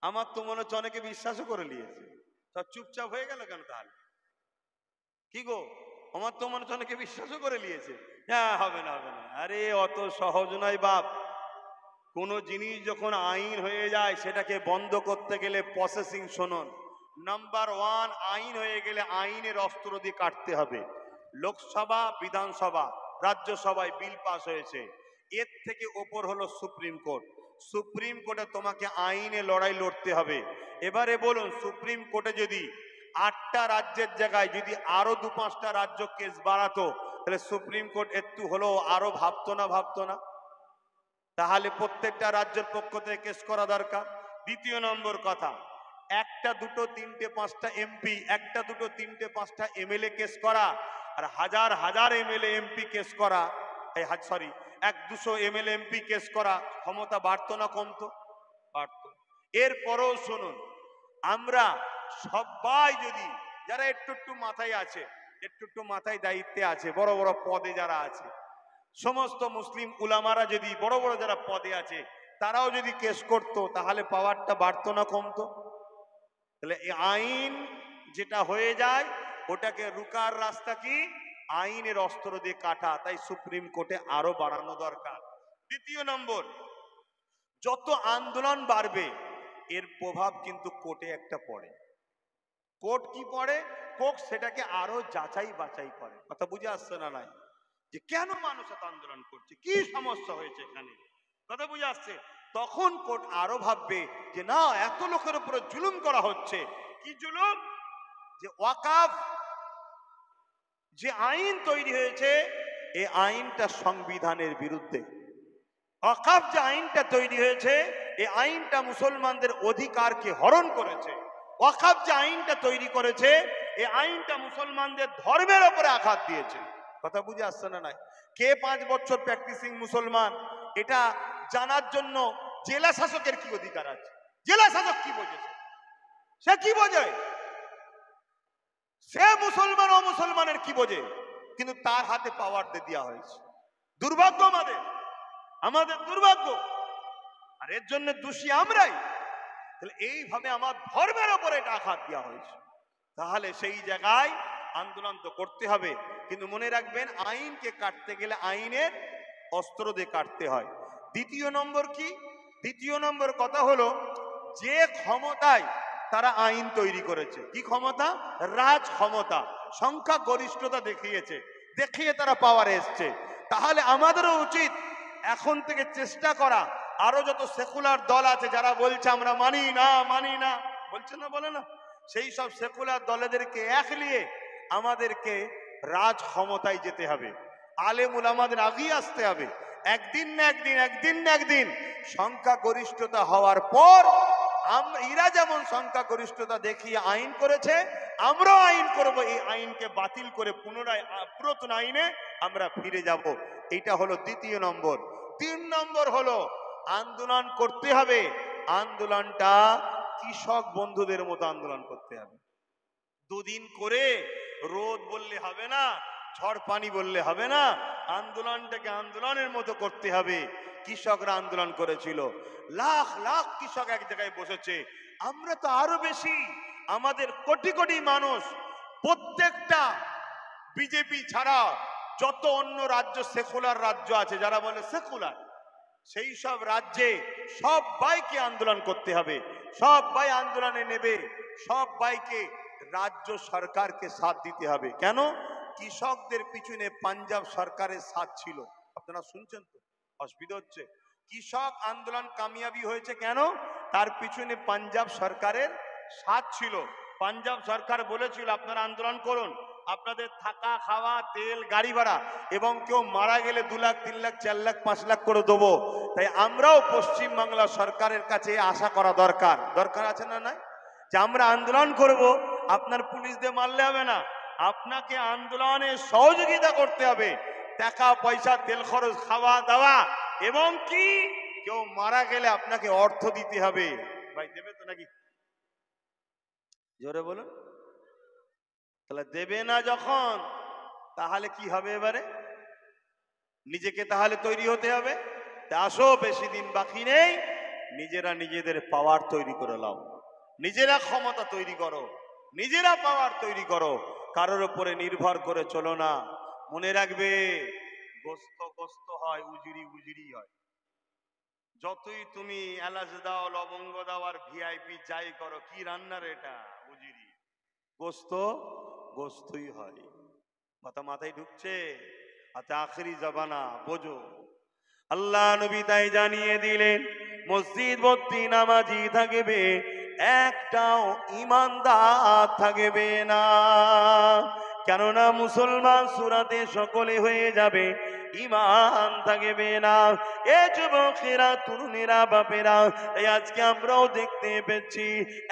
S1: আমার তো মনে হচ্ছে অনেকে বিশ্বাসও করে নিয়েছে, সব চুপচাপ হয়ে গেল কেন তাহলে? কি গো, আমার তো মনে হচ্ছে অনেকে বিশ্বাসও করে নিয়েছে, হ্যাঁ হবে না হবে না। আরে অত সহজ নয় বাপ। কোন জিনিস যখন আইন হয়ে যায় সেটাকে বন্ধ করতে গেলে প্রসেসিং শুনুন। নাম্বার ওয়ান, আইন হয়ে গেলে আইনের অস্ত্র দিয়ে কাটতে হবে। লোকসভা, বিধানসভা, রাজ্যসভায় বিল পাস হয়েছে, এর থেকে ওপর হলো সুপ্রিম কোর্ট। সুপ্রিম কোর্টে তোমাকে আইনে লড়াই লড়তে হবে। এবারে বলুন, সুপ্রিম কোর্টে যদি 8টা রাজ্যের জায়গায় যদি আরো 2-5টা রাজ্য কেস বাড়াতো, তাহলে সুপ্রিম কোর্ট একটু হলো আরো ভাবতো না? তাহলে প্রত্যেকটা রাজ্যের পক্ষ থেকে কেস করা দরকার। দ্বিতীয় নম্বর কথা, 1টা 2টো 3টে 5টা এমপি, 1টা 2টো 3টে 5টা এমএলএ কেস করা, আর হাজার হাজার এমএলএ এমপি কেস করা, 1-200 এমএলএ এমপি কেস করা, ক্ষমতা বাড়তো না কমতো? বাড়তো। এরপরও শুনুন, আমরা সবাই যদি, যারা একটু মাথায় আছে, একটু মাথায় দায়িত্বে আছে, বড় বড় পদে যারা আছে, সমস্ত মুসলিম উলামারা যদি বড় বড় যারা পদে আছে তারাও যদি কেস করতো, তাহলে পাওয়ারটা বাড়তো না কমতো? তাহলে এই আইন যেটা হয়ে যায় ওটাকে রুকার রাস্তা কি? আইনের অস্ত্র দিয়ে কাটা। তাই সুপ্রিম কোর্টে আরো বাড়ানো দরকার। দ্বিতীয় নম্বর, যত আন্দোলন বাড়বে এর প্রভাব কিন্তু কোর্টে একটা পড়ে। কোর্ট কি পড়ে? কোর্ট সেটাকে আরো যাচাই বাছাই করে। কথা বুঝে আসছে না? নাই যে কেন মানুষ এত আন্দোলন করছে, কি সমস্যা হয়েছে এখানে, কথা বুঝে আসছে? তখন কোর্ট আরো ভাববে যে না, এত লোকের উপরে জুলুম করা হচ্ছে। কি জুলুম? যে ওয়াকফ যে আইন তৈরি হয়েছে, এই আইনটা সংবিধানের বিরুদ্ধে। ওয়াকফ যে আইনটা তৈরি হয়েছে, এই আইনটা মুসলমানদের অধিকারকে হরণ করেছে। ওয়াকফ যে আইনটা তৈরি করেছে, এই আইনটা মুসলমানদের ধর্মের উপরে আঘাত দিয়েছে। কথা বুঝে আসছে না? নাই কে 5 বছর প্র্যাকটিসিং মুসলমান, এটা জানার জন্য জেলা শাসকের কি অধিকার আছে? জেলা শাসক কি বোঝেছে? সে কি বোঝে? সে মুসলমান ও মুসলমানের কি বোঝে? কিন্তু তার হাতে পাওয়ার দিয়ে দেওয়া হয়েছে। দুর্ভাগ্য আমাদের দুর্ভাগ্য, আর এর জন্য দোষী আমরাই। তাহলে এইভাবে আমার ধর্মের উপরে এটা আঘাত দেওয়া হয়েছে। তাহলে সেই জায়গায় আন্দোলন তো করতে হবে, কিন্তু মনে রাখবেন আইনকে কাটতে গেলে আইনের অস্ত্র দিয়ে কাটতে হয়। দ্বিতীয় নম্বর কি? দ্বিতীয় নম্বর কথা হলো, যে ক্ষমতায় তারা আইন তৈরি করেছে। কি ক্ষমতা? রাজ ক্ষমতা, সংখ্যা গরিষ্ঠতা দেখিয়েছে, দেখিয়ে তারা পাওয়ারে এসছে। তাহলে আমাদেরও উচিত এখন থেকে চেষ্টা করা, আরো যত সেকুলার দল আছে যারা বলছে আমরা মানি না মানি না, বলছে না বলে না, সেই সব সেকুলার দলেদেরকে এক নিয়ে আমাদেরকে রাজ ক্ষমতায় যেতে হবে, আলেম উলামাদের আগিয়ে আসতে হবে। একদিন না একদিন, একদিন না একদিন সংখ্যা গরিষ্ঠতা হওয়ার পর এরা যেমন সংখ্যা গরিষ্ঠতা দেখিয়ে আইন করেছে, আমরাও আইন করব, এই আইনকে বাতিল করে পুনরায় পুরাতন আইনে আমরা ফিরে যাব। এটা হলো দ্বিতীয় নম্বর। 3 নম্বর হলো আন্দোলন করতে হবে। আন্দোলনটা কৃষক বন্ধুদের মতো আন্দোলন করতে হবে। দুদিন করে রোদ বললে হবে না, ঝড় পানি বললে হবে না, আন্দোলনটাকে আন্দোলনের মতো করতে হবে। কৃষকরা আন্দোলন করেছিল, লাখ লাখ কৃষক এক জায়গায় বসেছে। আমরা তো আরো বেশি, আমাদের কোটি কোটি মানুষ, প্রত্যেকটা বিজেপি ছাড়া যত অন্য রাজ্য সেকুলার রাজ্য আছে, যারা বলে সেকুলার, সেই সব রাজ্যে সবাইকে আন্দোলন করতে হবে, সবাই আন্দোলনে নেবে, সবাইকে রাজ্য সরকারকে সাথ দিতে হবে। কেন? কৃষকদের পিছনে পাঞ্জাব সরকারের সাথ ছিল, আপনারা শুনছেন তো, অসুবিধা হচ্ছে। কৃষক আন্দোলন কামিয়াবি হয়েছে কেন? তার পিছনে পাঞ্জাব সরকারের সাথ ছিল। পাঞ্জাব সরকার বলেছিল আপনারা আন্দোলন করুন, আপনাদের থাকা খাওয়া তেল গাড়ি ভাড়া, এবং কেউ মারা গেলে 2 লাখ 3 লাখ 4 লাখ 5 লাখ করে দেবো। তাই আমরাও পশ্চিম বাংলা সরকারের কাছে আশা করা দরকার, দরকার আছে না নাই, যে আমরা আন্দোলন করব, আপনার পুলিশ দিয়ে মারলে হবে না, আপনাকে আন্দোলনে সহযোগিতা করতে হবে, টাকা পয়সা তেল খরচ খাওয়া দাওয়া, এবং কি কেউ মারা গেলে আপনাকে অর্থ দিতে হবে। ভাই দেবে তো নাকি? জোরে বলুন। তাহলে দেবে না যখন, তাহলে কি হবে? এবারে নিজেকে তাহলে তৈরি হতে হবে। আসো, বেশি দিন বাকি নেই, নিজেরা নিজেদের পাওয়ার তৈরি করে নাও, নিজেরা ক্ষমতা তৈরি করো, নিজেরা পাওয়ার তৈরি করো, কারোর উপরে নির্ভর করে চলো না। মনে রাখবে, গোস্ত গোস্ত হয়, উজিরি উজিরি হয়। যতই তুমি এলাচ দাও, লবঙ্গ দাও, আর ভিআইপি যাই করো, কি রান্নার এটা উজিরি, গোস্ত গোস্তই হয়। কথা মাথায় ঢুকছে? আচ্ছা, আখেরি জবানা বোঝো। আল্লাহ নবী তাই জানিয়ে দিলেন, মসজিদ ভর্তি নামাজি থাকবে, একটাও ইমানদার থাকবে না। কেননা মুসলমান সুরাতে সকলে হয়ে যাবে, ইমান থাকবে না। এ যুবকেরা, তরুণেরা, বাপেরা, এই আজকে আমরাও দেখতে পেয়েছি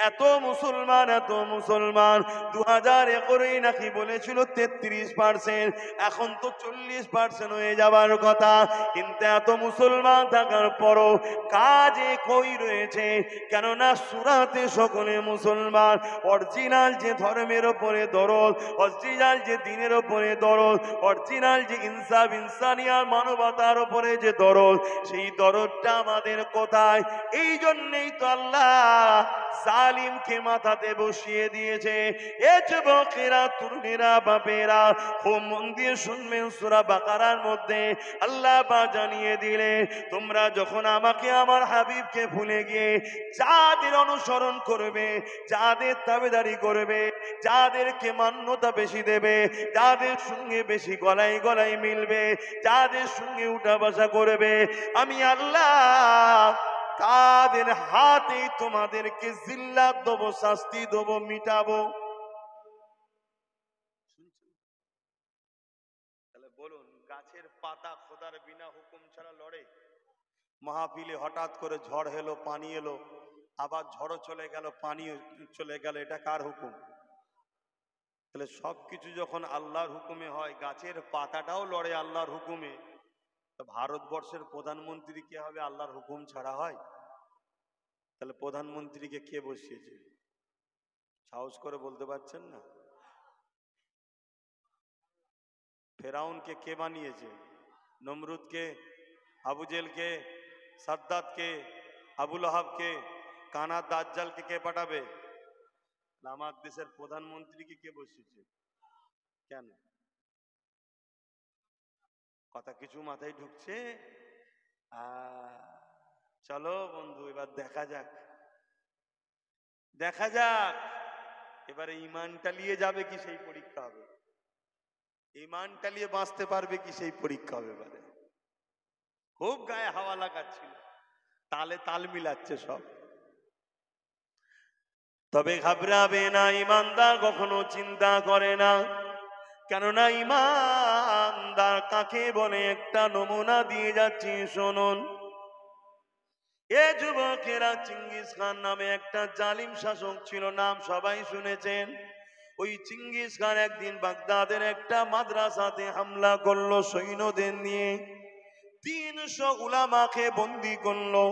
S1: এত মুসলমান, এত মুসলমান। 2011 নাকি বলেছিল 33%, এখন তো 40% হয়ে যাবার কথা। কিন্তু এত মুসলমান থাকার পরও কাজে কই রয়েছে? কেননা সুরাতে সকলে মুসলমান, অরিজিনাল যে ধর্মের ওপরে দরদ, অরিজিনাল যে দিনের ওপরে দরদ, অরিজিনাল যে ইনসাফ ইনসানিয়ার মানবতার ওপরে যে দরদ, সেই দরদটা আমাদের কোথায়? এই জন্যই তো আল্লাহ জালিমকে মাথাতে বসিয়ে দিয়েছে। এ যুবকেরা, তরুণেরা, বাপেরা, খুব মন দিয়ে শুনবেন, সূরা বাকারার মধ্যে আল্লাহ পাক জানিয়ে দিলে, তোমরা যখন আমাকে, আমার হাবিবকে ভুলে গিয়ে যাদের অনুসরণ করবে, যাদের তাবেদারি করবে, যাদেরকে মান্যতা বেশি দেবে, যাদের সঙ্গে বেশি গলায় গলায় মিলবে, যাদের সঙ্গে উঠা বসা করবে, আমি আল্লাহ তাদের হাতে তোমাদেরকে জিল্লাত দেবো, শাস্তি দেবো, মিটাবো। তাহলে বলুন, গাছের পাতা খোদার বিনা হুকুম ছাড়া লড়ে? মাহফিলে হঠাৎ করে ঝড় এলো, পানি এলো, আবার ঝড়ও চলে গেল, পানি চলে গেল, এটা কার হুকুম? তাহলে সবকিছু যখন আল্লাহর হুকুমে হয়, গাছের পাতাটাও লড়ে আল্লাহর হুকুমে, তো ভারতবর্ষের প্রধানমন্ত্রী কে হবে আল্লাহর হুকুম ছাড়া হয়? তাহলে প্রধানমন্ত্রীকে কে বসিয়েছে? সাহস করে বলতে পারছেন না? ফেরাউনকে কে বানিয়েছে? নমরুদকে, আবু জেলকে, সাদ্দাতকে, আবুল আহাবকে, কানা দাজ্জালকে কে পাঠাবে? আমার দেশের প্রধানমন্ত্রীকে কে বসিয়েছে? কেন? কথা কিছু মাথায় ঢুকছে? চলো বন্ধু, এবার দেখা যাক দেখা যাক এবারে ইমানটা নিয়ে যাবে কি সেই পরীক্ষা হবে, ইমানটা নিয়ে বাঁচতে পারবে কি সেই পরীক্ষা হবে। এবারে খুব গায়ে হাওয়া লাগাচ্ছিল, তালে তাল মিলাচ্ছে সব। তবে ঘাবড়াবে না, ইমানদার কখনো চিন্তা করে না, কেননা ইমানদার কাকে বলে একটা নমুনা দিয়ে যাচ্ছি শুনুন। এ যুবকেরা, চিঙ্গিস খান নামে একটা জালিম শাসক ছিল, নাম সবাই শুনেছেন। ওই চিঙ্গিস খান একদিন বাগদাদের একটা মাদ্রাসাতে হামলা করলো সৈন্যদের নিয়ে। 300 উলামাকে বন্দি করলো।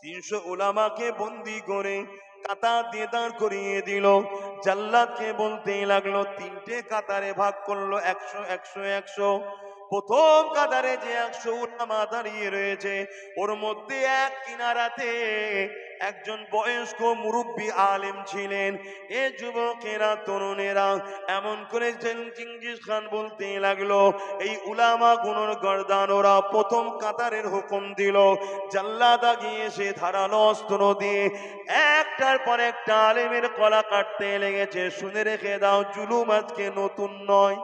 S1: 300 উলামাকে বন্দি করে কাতার দিয়ে দাঁড় করিয়ে দিল। জাল্লাদকে বলতে লাগলো, 3টে কাতারে ভাগ করলো, 100 100 100। প্রথম কাতারে যে 100 উলামা দাঁড়িয়ে রয়েছে, ওর মধ্যে এক কিনারাতে একজন বয়স্ক মুরব্বী আলেম ছিলেন। এ যুবকেরা, তরুণেরা এমন করে চিঙ্গিস খান বলতে লাগলো, এই উলামা গুলোর গর্দান ওরা প্রথম কাতারের হুকুম দিল। জাল্লাদা গিয়ে সে ধারালো অস্ত্র দিয়ে একটার পর একটা আলেমের গলা কাটতে লেগেছে। শুনে রেখে দাও, জুলুম আজকে নতুন নয়।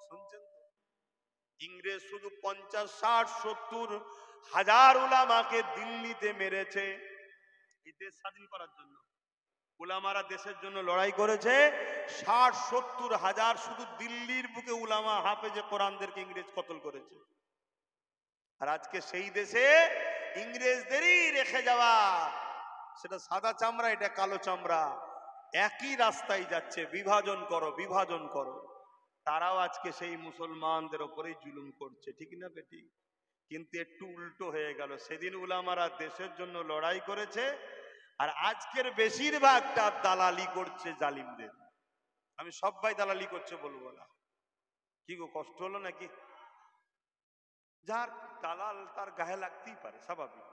S1: শুনছেন তো? ইংরেজ শুধু 50 60 70 হাজার উলামাকে দিল্লিতে মেরেছে এই দেশ স্বাধীন করার জন্য। উলামারা দেশের জন্য লড়াই করেছে। 60 70 হাজার শুধু দিল্লির বুকে উলামা হাফেজে কোরআনদেরকে ইংরেজ কতল করেছে। আর আজকে সেই দেশে ইংরেজদেরই রেখে যাওয়া, সেটা সাদা চামড়া, এটা কালো চামড়া, একই রাস্তায় যাচ্ছে। বিভাজন করো, বিভাজন করো। তারাও আজকে সেই মুসলমানদের উপরেই জুলুম করছে, ঠিক না বেটি? কিন্তু একটু উল্টো হয়ে গেল। সেদিন উলামারা দেশের জন্য লড়াই করেছে, আর আজকের বেশিরভাগটা দালালি করছে জালিমদের। আমি সবাই দালালি করছে বলবো না, কি গো কষ্ট হলো নাকি? যার দালাল তার গায়ে লাগতেই পারে, স্বাভাবিক।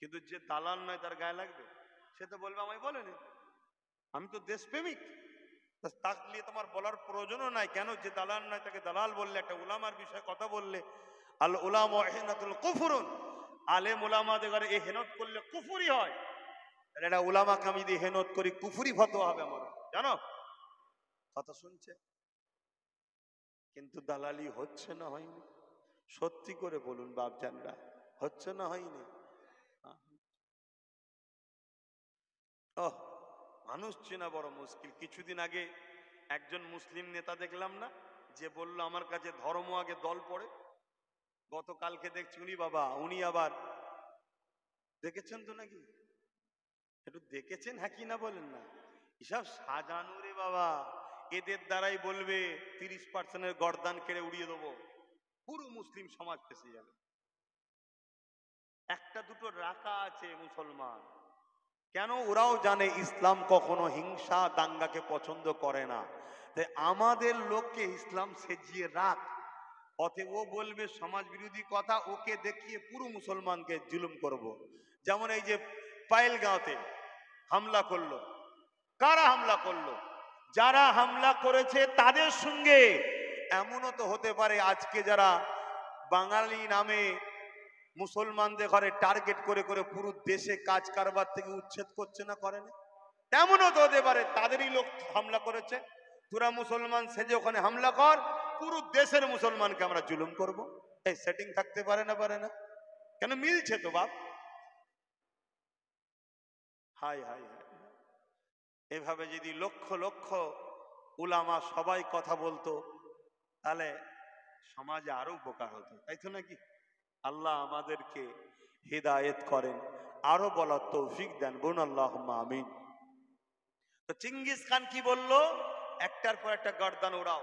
S1: কিন্তু যে দালাল নয় তার গায়ে লাগবে? সে তো বলবে আমায় বলেনি, আমি তো দেশপ্রেমিক। তাকে নিয়ে তোমার বলার প্রয়োজনও নাই। কেন? যে দালাল নয় তাকে দালাল বললে, একটা উলামার বিষয়ে কথা বললে, আল উলামা ইহনাতুল কুফরুন, আলেম উলামাদের ঘরে ইহনাত করলে কুফরি হয়। এটা উলামাকে আমি যদি ইহনাত করি, কুফরি ফতোয়া হবে আমার, জানো? কথা শুনছে? কিন্তু দালালি হচ্ছে না হয়নি? সত্যি করে বলুন বাপজানরা, হচ্ছে না হয়নি? ওহ, মানুষ চেনা বড় মুশকিল। কিছুদিন আগে একজন মুসলিম নেতা দেখলাম না, যে বলল আমার কাছে ধর্ম আগে দল পড়ে। গতকালকে দেখছি উনি বাবা, উনি আবার, দেখেছেন তো নাকি? একটু দেখেছেন হ্যাঁ কি না বলেন না? এসব সাজানো রে বাবা। এদের দ্বারাই বলবে 30% গর্দান কেড়ে উড়িয়ে দেবো, পুরো মুসলিম সমাজ ফেসে যাবে। একটা দুটো রাখা আছে মুসলমান, কেন? ওরাও জানে ইসলাম কখনো হিংসা দাঙ্গাকে পছন্দ করে না। তাই আমাদের লোককে ইসলাম সেজিয়ে রাখ, অতএব ও বলবে সমাজ বিরোধী কথা, ওকে দেখিয়ে পুরো মুসলমানকে জুলুম করব। যেমন এই যে পায়েলগাঁওতে হামলা করলো, কারা হামলা করলো? যারা হামলা করেছে তাদের সঙ্গে এমনও তো হতে পারে আজকে যারা বাঙালি নামে মুসলমানদের ঘরে টার্গেট করে করে পুরো দেশে কাজ কারবার থেকে উচ্ছেদ করছে না, করে না? তেমনও তো হতে পারে তাদেরই লোক হামলা করেছে। তোরা মুসলমান সেজে ওখানে হামলা কর, পুরো দেশের মুসলমানকে আমরা জুলুম করব। এই সেটিং থাকতে পারে না? পারে না? কেন? মিলছে তো বাপ। হাই হাই হাই, এভাবে যদি লক্ষ লক্ষ উলামা সবাই কথা বলতো, তাহলে সমাজে আরো উপকার হতো, তাই তো নাকি? আল্লাহ আমাদেরকে হিদায়েত করেন, আরো বলার তৌফিক দেন, বলুন আল্লাহুম্মা আমিন। তো চিঙ্গিস খান কি বলল? একটার পর একটা গর্দান ওড়াও।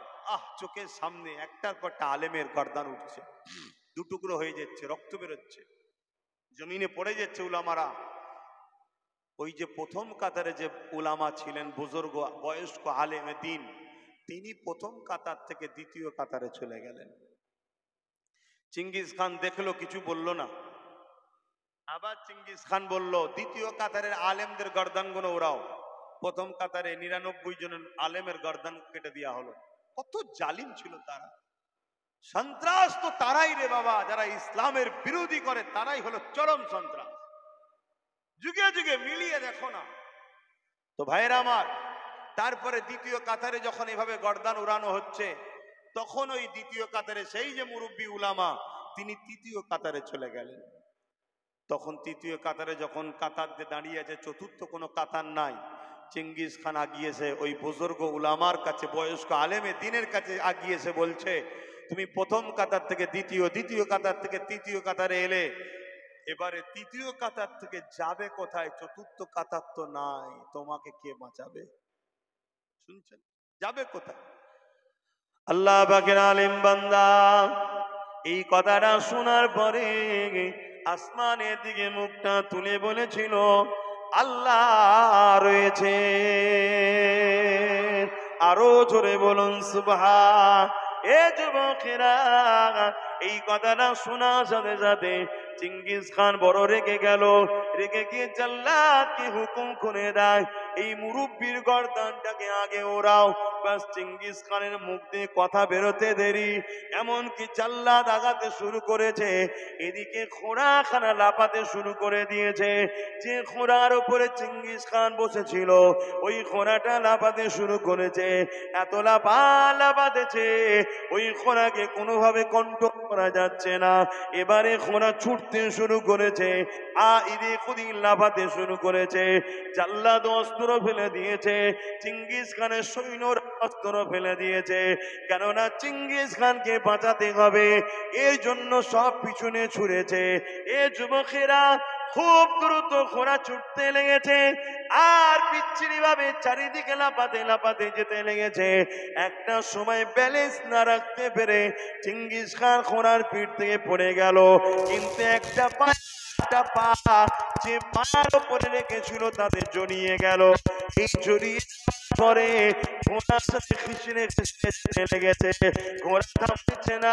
S1: চোখের সামনে একটার পর একটা আলেমের গর্দান উঠছে, দুটুকরো হয়ে যাচ্ছে, রক্ত বেরোচ্ছে, জমিনে পড়ে যাচ্ছে উলামারা। ওই যে প্রথম কাতারে যে উলামা ছিলেন, বুজুর্গ বয়স্ক আলেমে দিন, তিনি প্রথম কাতার থেকে দ্বিতীয় কাতারে চলে গেলেন। চিঙ্গিস খান দেখলো, কিছু বলল না। আবার চিঙ্গিস খান বলল, দ্বিতীয় কাতারের আলেমদের গর্দানগুলো ওরাও। প্রথম কাতারে 99 জন আলেমের গর্দান কেটে দেওয়া হলো। কত জালিম ছিল তারা! সন্ত্রাস তো তারাই রে বাবা, যারা ইসলামের বিরোধী করে, তারাই হলো চরম সন্ত্রাস। যুগে যুগে মিলিয়ে দেখো না, তো ভাইরা আমার, তারপরে দ্বিতীয় কাতারে যখন এভাবে গর্দান উড়ানো হচ্ছে, তখন ওই দ্বিতীয় কাতারে সেই যে মুরব্বী উলামা, তিনি তৃতীয় কাতারে চলে গেলেন। তখন তৃতীয় কাতারে যখন কাতার দিয়ে দাঁড়িয়ে আছে, চতুর্থ কোনো কাতার নাই, চেঙ্গিস খান আগিয়েছে ওই বুজুর্গ উলামার কাছে, বয়স্ক আলেমে দিনের কাছে আগিয়েছে, বলছে তুমি প্রথম কাতার থেকে দ্বিতীয়, দ্বিতীয় কাতার থেকে তৃতীয় কাতারে এলে, এবারে তৃতীয় কাতার থেকে যাবে কোথায়? চতুর্থ কাতার তো নাই, তোমাকে কে বাঁচাবে? শুনছেন? যাবে কোথায়? আল্লাহ পাকের আলেম বান্দা এই কথাটা শোনার পরে আসমানের দিকে মুখটা তুলে বলেছিল, আল্লাহ রয়েছে। আরো জোরে বলুন সুবহান। এ যুবকেরা, এই কথাটা শোনার সাথে সাথে চেঙ্গিস খান বড় রেগে গেল। রেগে গিয়ে জাল্লাদকে হুকুম করে দেয়, এই মুরব্বির গর্দানটাকে আগে ওড়াও। বাস চেঙ্গিস খানের মুখ দিয়ে কথা বেরোতে দেরি, এমনকি জাল্লাদ আগাতে শুরু করেছে, এদিকে ঘোড়াখানা লাফাতে শুরু করে দিয়েছে। যে ঘোড়ার উপরে চেঙ্গিস খান বসেছিল, ওই ঘোড়াটা লাফাতে শুরু করেছে। এত লাফাতেছে, ওই ঘোড়াকে কোনোভাবে কন্ট্রোল করা যাচ্ছে না। এবারে ঘোড়া ছুটতে শুরু করেছে, এদিক ওদিক লাফাতে শুরু করেছে। জাল্লাদ অস্ত্র ফেলে দিয়েছে, চেঙ্গিস খানের সৈন্যরা অস্ত্র ফেলে দিয়েছে, কেননা চেঙ্গিস খানকে বাঁচাতে হবে, এর জন্য সব পিছনে ছুড়েছে। এ যুবকেরা, খুব দ্রুত ঘোড়া ছুটতে লেগেছে, আর বিচ্ছিরি ভাবে চারিদিকে লাফাতে যেতে লেগেছে। একটা সময় ব্যালেন্স না রাখতে পেরে চেঙ্গিস খান ঘোড়ার পিঠ থেকে পড়ে গেল, কিন্তু একটা পা যে পায়ের উপরে রেখেছিল তাদের জড়িয়ে গেল। এই জড়িয়ে পরে ঘোড়ার সাথে খিসড়ে লেগেছে, ঘোড়া থামছে না।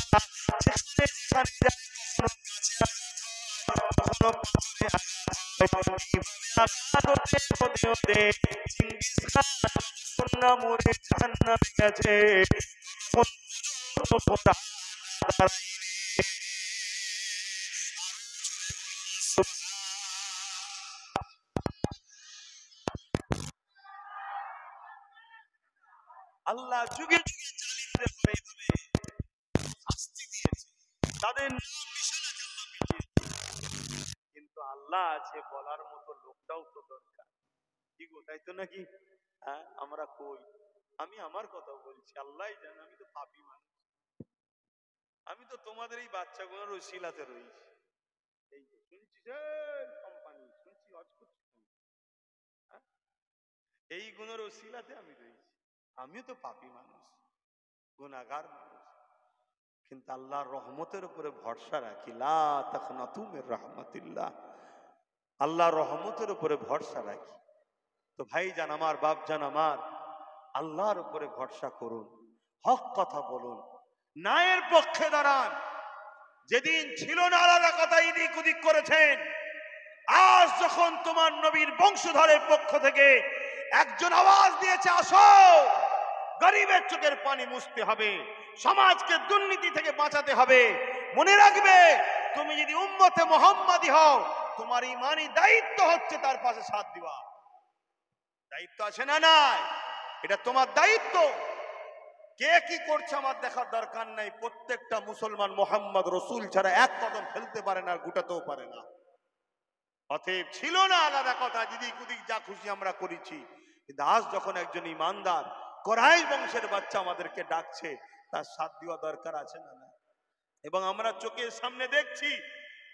S1: আল্লাহ যুগে যুগে জালিমদের উপরে শাস্তি দিয়েছে, তাদের কিন্তু আল্লাহ আছে বলার মতো লোকটাও তো দরকার, কি গো, তাই তো নাকি? হ্যাঁ, আমরা কই, আমি আমার কথা বলছি, আল্লাহ জানে আমি তো পাপী মানুষ, আমি তো তোমাদের এই বাচ্চাগুলোর ওসিলাতে রয়েছি। এই শুনছি কোম্পানি, শুনছি হজ করছি, এই গুণের ওসিলাতে আমি রয়েছি, আমিও তো পাপী মানুষ, গুনাহগার মানুষ, কিন্তু আল্লাহর রহমতের উপরে ভরসা রাখি। লা তাকনাতু মির রাহমাতিল্লাহ, আল্লাহর রহমতের উপরে ভরসা রাখি। তো ভাই জান আমার, বাপ জান আমার, আল্লাহর উপরে ভরসা করুন, হক কথা বলুন, ন্যায়ের পক্ষে দাঁড়ান। যেদিন ছিল না আলাদা কথা এদিক ওদিক করেছেন, আজ যখন তোমার নবীর বংশধরের পক্ষ থেকে একজন আওয়াজ দিয়েছে, আসো, গরিবের চোখের পানি মুছতে হবে, সমাজকে দুর্নীতি থেকে বাঁচাতে হবে, মনে রাখবে তুমি যদি উম্মতে মুহাম্মাদি হও, তোমার ইমানি দায়িত্ব হচ্ছে তার পাশে সাথ দেওয়া। দায়িত্ব আছে না নাই? এটা তোমার দায়িত্ব। কে কি করছে আমার দেখার দরকার নাই। প্রত্যেকটা মুসলমান মোহাম্মদ রসুল ছাড়া এক কদম ফেলতে পারে না, গুটাতেও পারে না। অতএব ছিল না আলাদা কথা, যেদিক ওদিক যা খুশি আমরা করেছি, কিন্তু আজ যখন একজন ইমানদার কোরাইশ বংশের বাচ্চা আমাদেরকে ডাকছে, তার সাথ দেওয়া দরকার আছে না? এবং আমরা চোখের সামনে দেখছি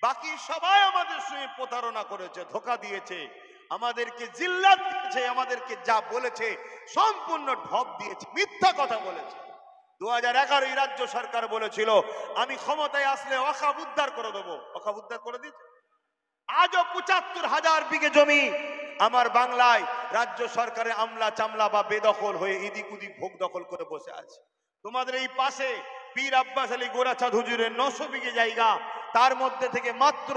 S1: বাকি সবাই আমাদের সঙ্গে প্রতারণা করেছে, ধোঁকা দিয়েছে, আমাদেরকে জিল্লাত দিয়েছে, আমাদেরকে যা বলেছে সম্পূর্ণ ঢপ দিয়েছে, মিথ্যা কথা বলেছে। 2011 রাজ্য সরকার বলেছিল আমি ক্ষমতায় আসলে ওয়াকফ উদ্ধার করে দেবো, ওয়াকফ উদ্ধার করে দিচ্ছে। আজও ৭৫,০০০ বিঘে জমি আমার বাংলায় রাজ্য সরকারের আমলা চামলা বা বেদখল হয়ে এদিক ওদিক ভোগ দখল করে বসে আছে। তোমাদের এই পাশে পীর আব্বাস আলী গোরাচাঁদ হুজুরের ৯০০ বিঘে জায়গা, তার মধ্যে থেকে মাত্র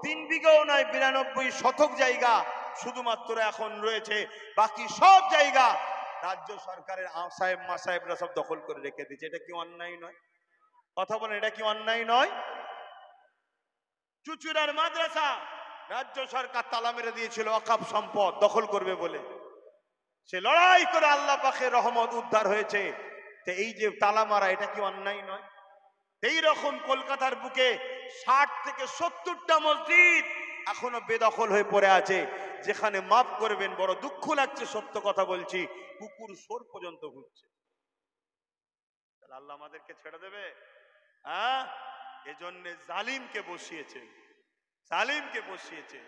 S1: ৩ বিঘেও নয় ৯২ শতক জায়গা শুধুমাত্র এখন রয়েছে, বাকি সব জায়গা রাজ্য সরকারের সাহেব মাসাহেবরা সব দখল করে রেখে দিয়েছে। এটা কি অন্যায় নয়? কথা বলেন, এটা কি অন্যায় নয়? চুচুড়ার মাদ্রাসা রাজ্য সরকার তালা মেরে দিয়েছিল ওয়াকফ সম্পদ দখল করবে বলে। সে লড়াই করে আল্লাহ পাকের রহমত উদ্ধার হয়েছে। তো এই যে তালা মারা, এটা কি অন্যায় নয়? এই রকম কলকাতার বুকে 60 থেকে 70টা মসজিদ এখনো বেদখল হয়ে পড়ে আছে, যেখানে মাফ করবেন বড় দুঃখ লাগছে, সত্য কথা বলছি, কুকুর সোর পর্যন্ত ঘুরছে। তাহলে আল্লাহ আমাদেরকে ছেড়ে দেবে? হ্যাঁ, এজন্য জালিমকে বসিয়েছে, জালিমকে বসিয়েছে।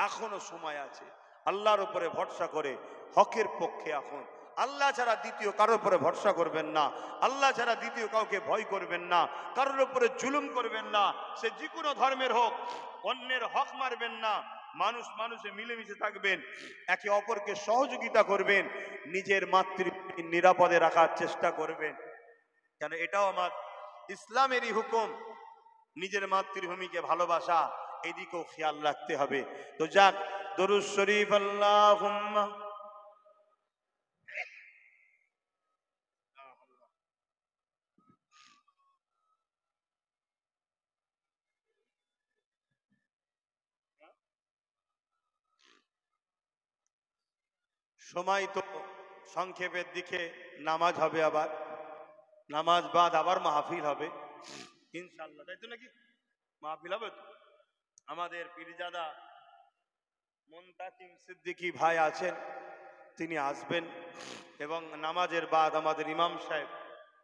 S1: এখনো সময় আছে, আল্লাহর উপরে ভরসা করে হকের পক্ষে। এখন আল্লাহ ছাড়া দ্বিতীয় কারোর উপরে ভরসা করবেন না, আল্লাহ ছাড়া দ্বিতীয় কাউকে ভয় করবেন না, কারোর উপরে জুলুম করবেন না, সে যে কোনো ধর্মের হোক। অন্যের হক মারবেন না, মানুষ মানুষে মিলেমিশে থাকবেন, একে অপরকে সহযোগিতা করবেন, নিজের মাতৃভূমি নিরাপদে রাখার চেষ্টা করবেন, কেন এটাও আমার ইসলামেরই হুকুম। নিজের মাতৃভূমিকে ভালোবাসা, এদিকেও খেয়াল রাখতে হবে। তো যাক, দরুদ শরীফ আল্লাহুম্মা। সময় তো সংক্ষেপের দিকে, নামাজ হবে, আবার নামাজ বাদ আবার মাহফিল হবে ইনশাআল্লাহ, তাই তো নাকি? মাহফিল হবে তো। আমাদের পীরজাদা মুনতাকিম সিদ্দিকী ভাই আছেন, তিনি আসবেন এবং নামাজের বাদ আমাদের ইমাম সাহেব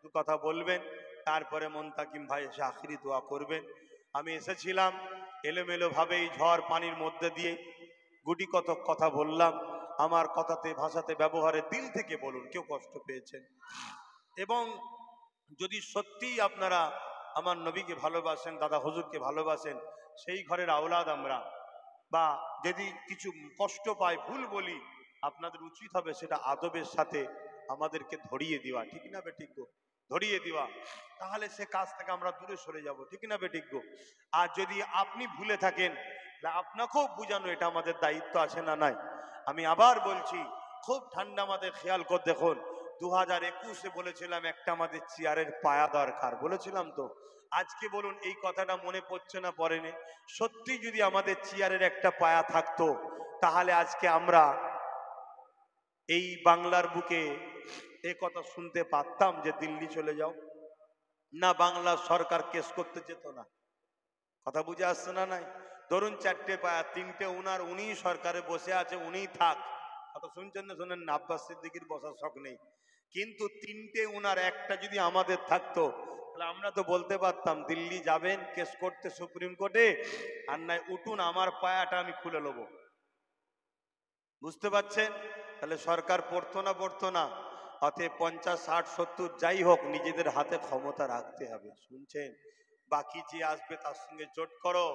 S1: দু কথা বলবেন, তারপরে মুনতাকিম ভাই এসে আখিরি দোয়া করবেন। আমি এসেছিলাম এলোমেলো ভাবে, এই ঝড় পানির মধ্যে দিয়ে গুটি কতক কথা বললাম। আমার কথাতে ভাষাতে ব্যবহারে দিল থেকে বলুন, কেউ কষ্ট পেয়েছেন? এবং যদি সত্যিই আপনারা আমার নবীকে ভালোবাসেন, দাদা হুজুরকে ভালোবাসেন, সেই ঘরের আওলাদ আমরা, বা যদি কিছু কষ্ট পাই, ভুল বলি, আপনাদের উচিত হবে সেটা আদবের সাথে আমাদেরকে ধরিয়ে দেওয়া, ঠিক না বেঠিক গো? ধরিয়ে দেওয়া, তাহলে সে কাজ থেকে আমরা দূরে সরে যাব, ঠিক না বেঠিক গো? আর যদি আপনি ভুলে থাকেন, আপনাকেও বুঝানো, এটা আমাদের দায়িত্ব আছে না নাই? আমি আবার বলছি, খুব ঠান্ডা মাথায় খেয়াল করে দেখুন, 2021-এ বলেছিলাম একটা আমাদের চেয়ারের পায়া দরকার, বলেছিলাম তো। আজকে বলুন, এই কথাটা মনে পড়ছে না পড়েনি? সত্যি যদি আমাদের চেয়ারের একটা পায়া থাকতো, তাহলে আজকে আমরা এই বাংলার বুকে এ কথা শুনতে পারতাম যে দিল্লি চলে যাও, না বাংলা সরকার কেস করতে যেত না। কথা বুঝে আসছে না নাই? ধরুন 4টে পায়া, 3টে উনার, উনি সরকারে বসে আছে, উনিই থাক। কথা শুনছেন না? শোনেন না, আব্বাস সিদ্দিকীর বসার শখ নেই, কিন্তু 3টে উনার, একটা যদি আমাদের থাকতো, তাহলে আমরা তো বলতে পারতাম দিল্লি যাবেন কেস করতে সুপ্রিম কোর্টে, আর নাই উঠুন আমার পায়াটা আমি খুলে নেব। বুঝতে পারছেন? তাহলে সরকার পড়তো না, পড়তো না। অতএব 50, 60, 70 যাই হোক, নিজেদের হাতে ক্ষমতা রাখতে হবে। শুনছেন? বাকি যে আসবে তার সঙ্গে জোট করো,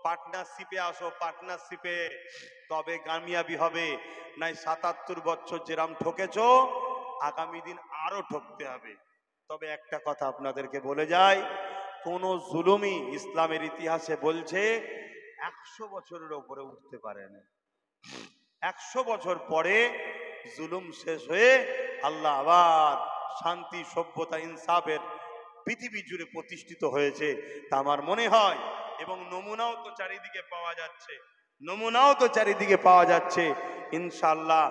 S1: পার্টনারশিপে আসো, পার্টনারশিপে, তবে কামিয়াবি হবে। নাই 77 বছর যেরাম ঠকেছো, আগামী দিন আরো ঠকতে হবে। তবে একটা কথা আপনাদেরকে বলে যাই, কোন জুলুমই ইসলামের ইতিহাসে বলছে 100 বছরের উপরে উঠতে পারে না। 100 বছর পরে জুলুম শেষ হয়ে আল্লাহ আবার শান্তি, সভ্যতা, ইনসাফের পৃথিবী জুড়ে প্রতিষ্ঠিত হয়েছে, তা আমার মনে হয়। এবং নমুনাও তো চারিদিকে পাওয়া যাচ্ছে, নমুনাও তো চারিদিকে পাওয়া যাচ্ছে। ইনশাআল্লাহ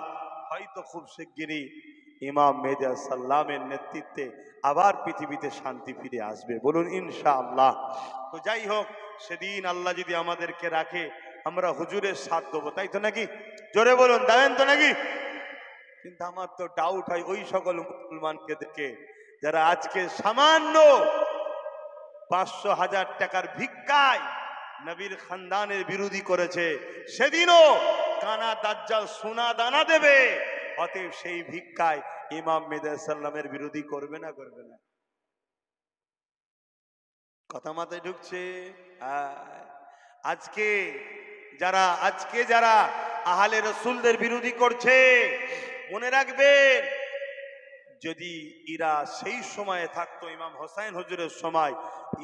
S1: হয়তো খুব শিগগিরই ইমাম মেহদী সাল্লামের নেতৃত্বে আবার পৃথিবীতে শান্তি ফিরে আসবে, বলুন ইনশাআল্লাহ। তো যাই হোক, সেদিন আল্লাহ যদি আমাদেরকে রাখে, আমরা হুজুরের সাথ দেবো, তাই তো নাকি? জোরে বলুন, দেবেন তো নাকি? কিন্তু আমার তো ডাউট হয় ওই সকল মুসলমানকে দেখে যারা আজকে সামান্য 500,000 টাকার ভিক্ষায় নবীর খানদানের বিরোধী করেছে। সেদিনও কানা দাজ্জাল সোনা দানা দেবে, অতএব সেই ভিক্ষায় ইমাম মেহদী সাল্লামের বিরোধী করবে না, করবে না? কথা মাথায় ঢুকছে? আজকে যারা আহলে রসুলদের বিরোধী করছে, মনে রাখবেন, যদি এরা সেই সময়ে থাকতো ইমাম হোসাইন হুজুরের সময়,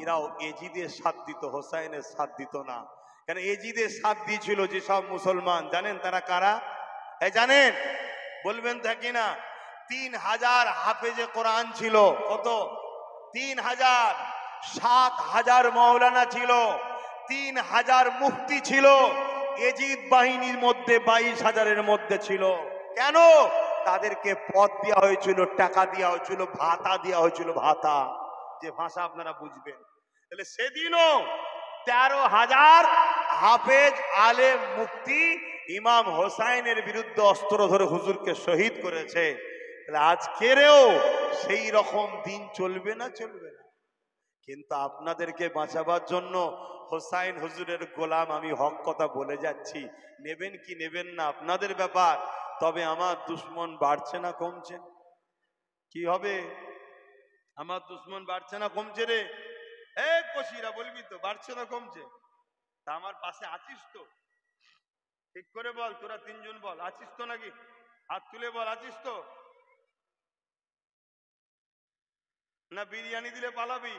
S1: এরাও এজিদের সাথ দিত, হোসাইনের সাথ দিত না। কেন এজিদের সাথ দিয়েছিল যেসব মুসলমান, জানেন তারা কারা? জানেন? বলবেন তো কিনা? 3000 হাফেজে কোরআন ছিল। কত? 3000। 7000 মাওলানা ছিল, 3000 মুফতি ছিল। এজিদ বাহিনীর মধ্যে 22,000-এর মধ্যে ছিল। কেন? তাদেরকে পদ দেওয়া হয়েছিল, টাকা দেওয়া হয়েছিল, ভাতা দেওয়া হয়েছিল, ভাতা, যে ভাষা আপনারা বুঝবেন। তাহলে সেদিনও 13,000 হাফেজ আলেম মুফতি ইমাম হোসাইনের বিরুদ্ধে অস্ত্র ধরে হুজুরকে শহীদ করেছে। তাহলে আজকেরও সেই রকম দিন চলবে না? চলবে না। কিন্তু আপনাদেরকে বাঁচাবার জন্য হোসাইন হুজুরের গোলাম আমি হক কথা বলে যাচ্ছি, নেবেন কি নেবেন না আপনাদের ব্যাপার। তবে আমার দুশ্মন বাড়ছে না কমছে? কি হবে? আমার দুশ্মন বাড়ছে না কমছে রে? কশিরা বলবি তো, বাড়ছে না কমছে? তা আমার পাশে আছিস তো? ঠিক করে বল, তোরা তিনজন বল, আছিস তো নাকি? হাত তুলে বল, আছিস তো? না বিরিয়ানি দিলে পালাবি?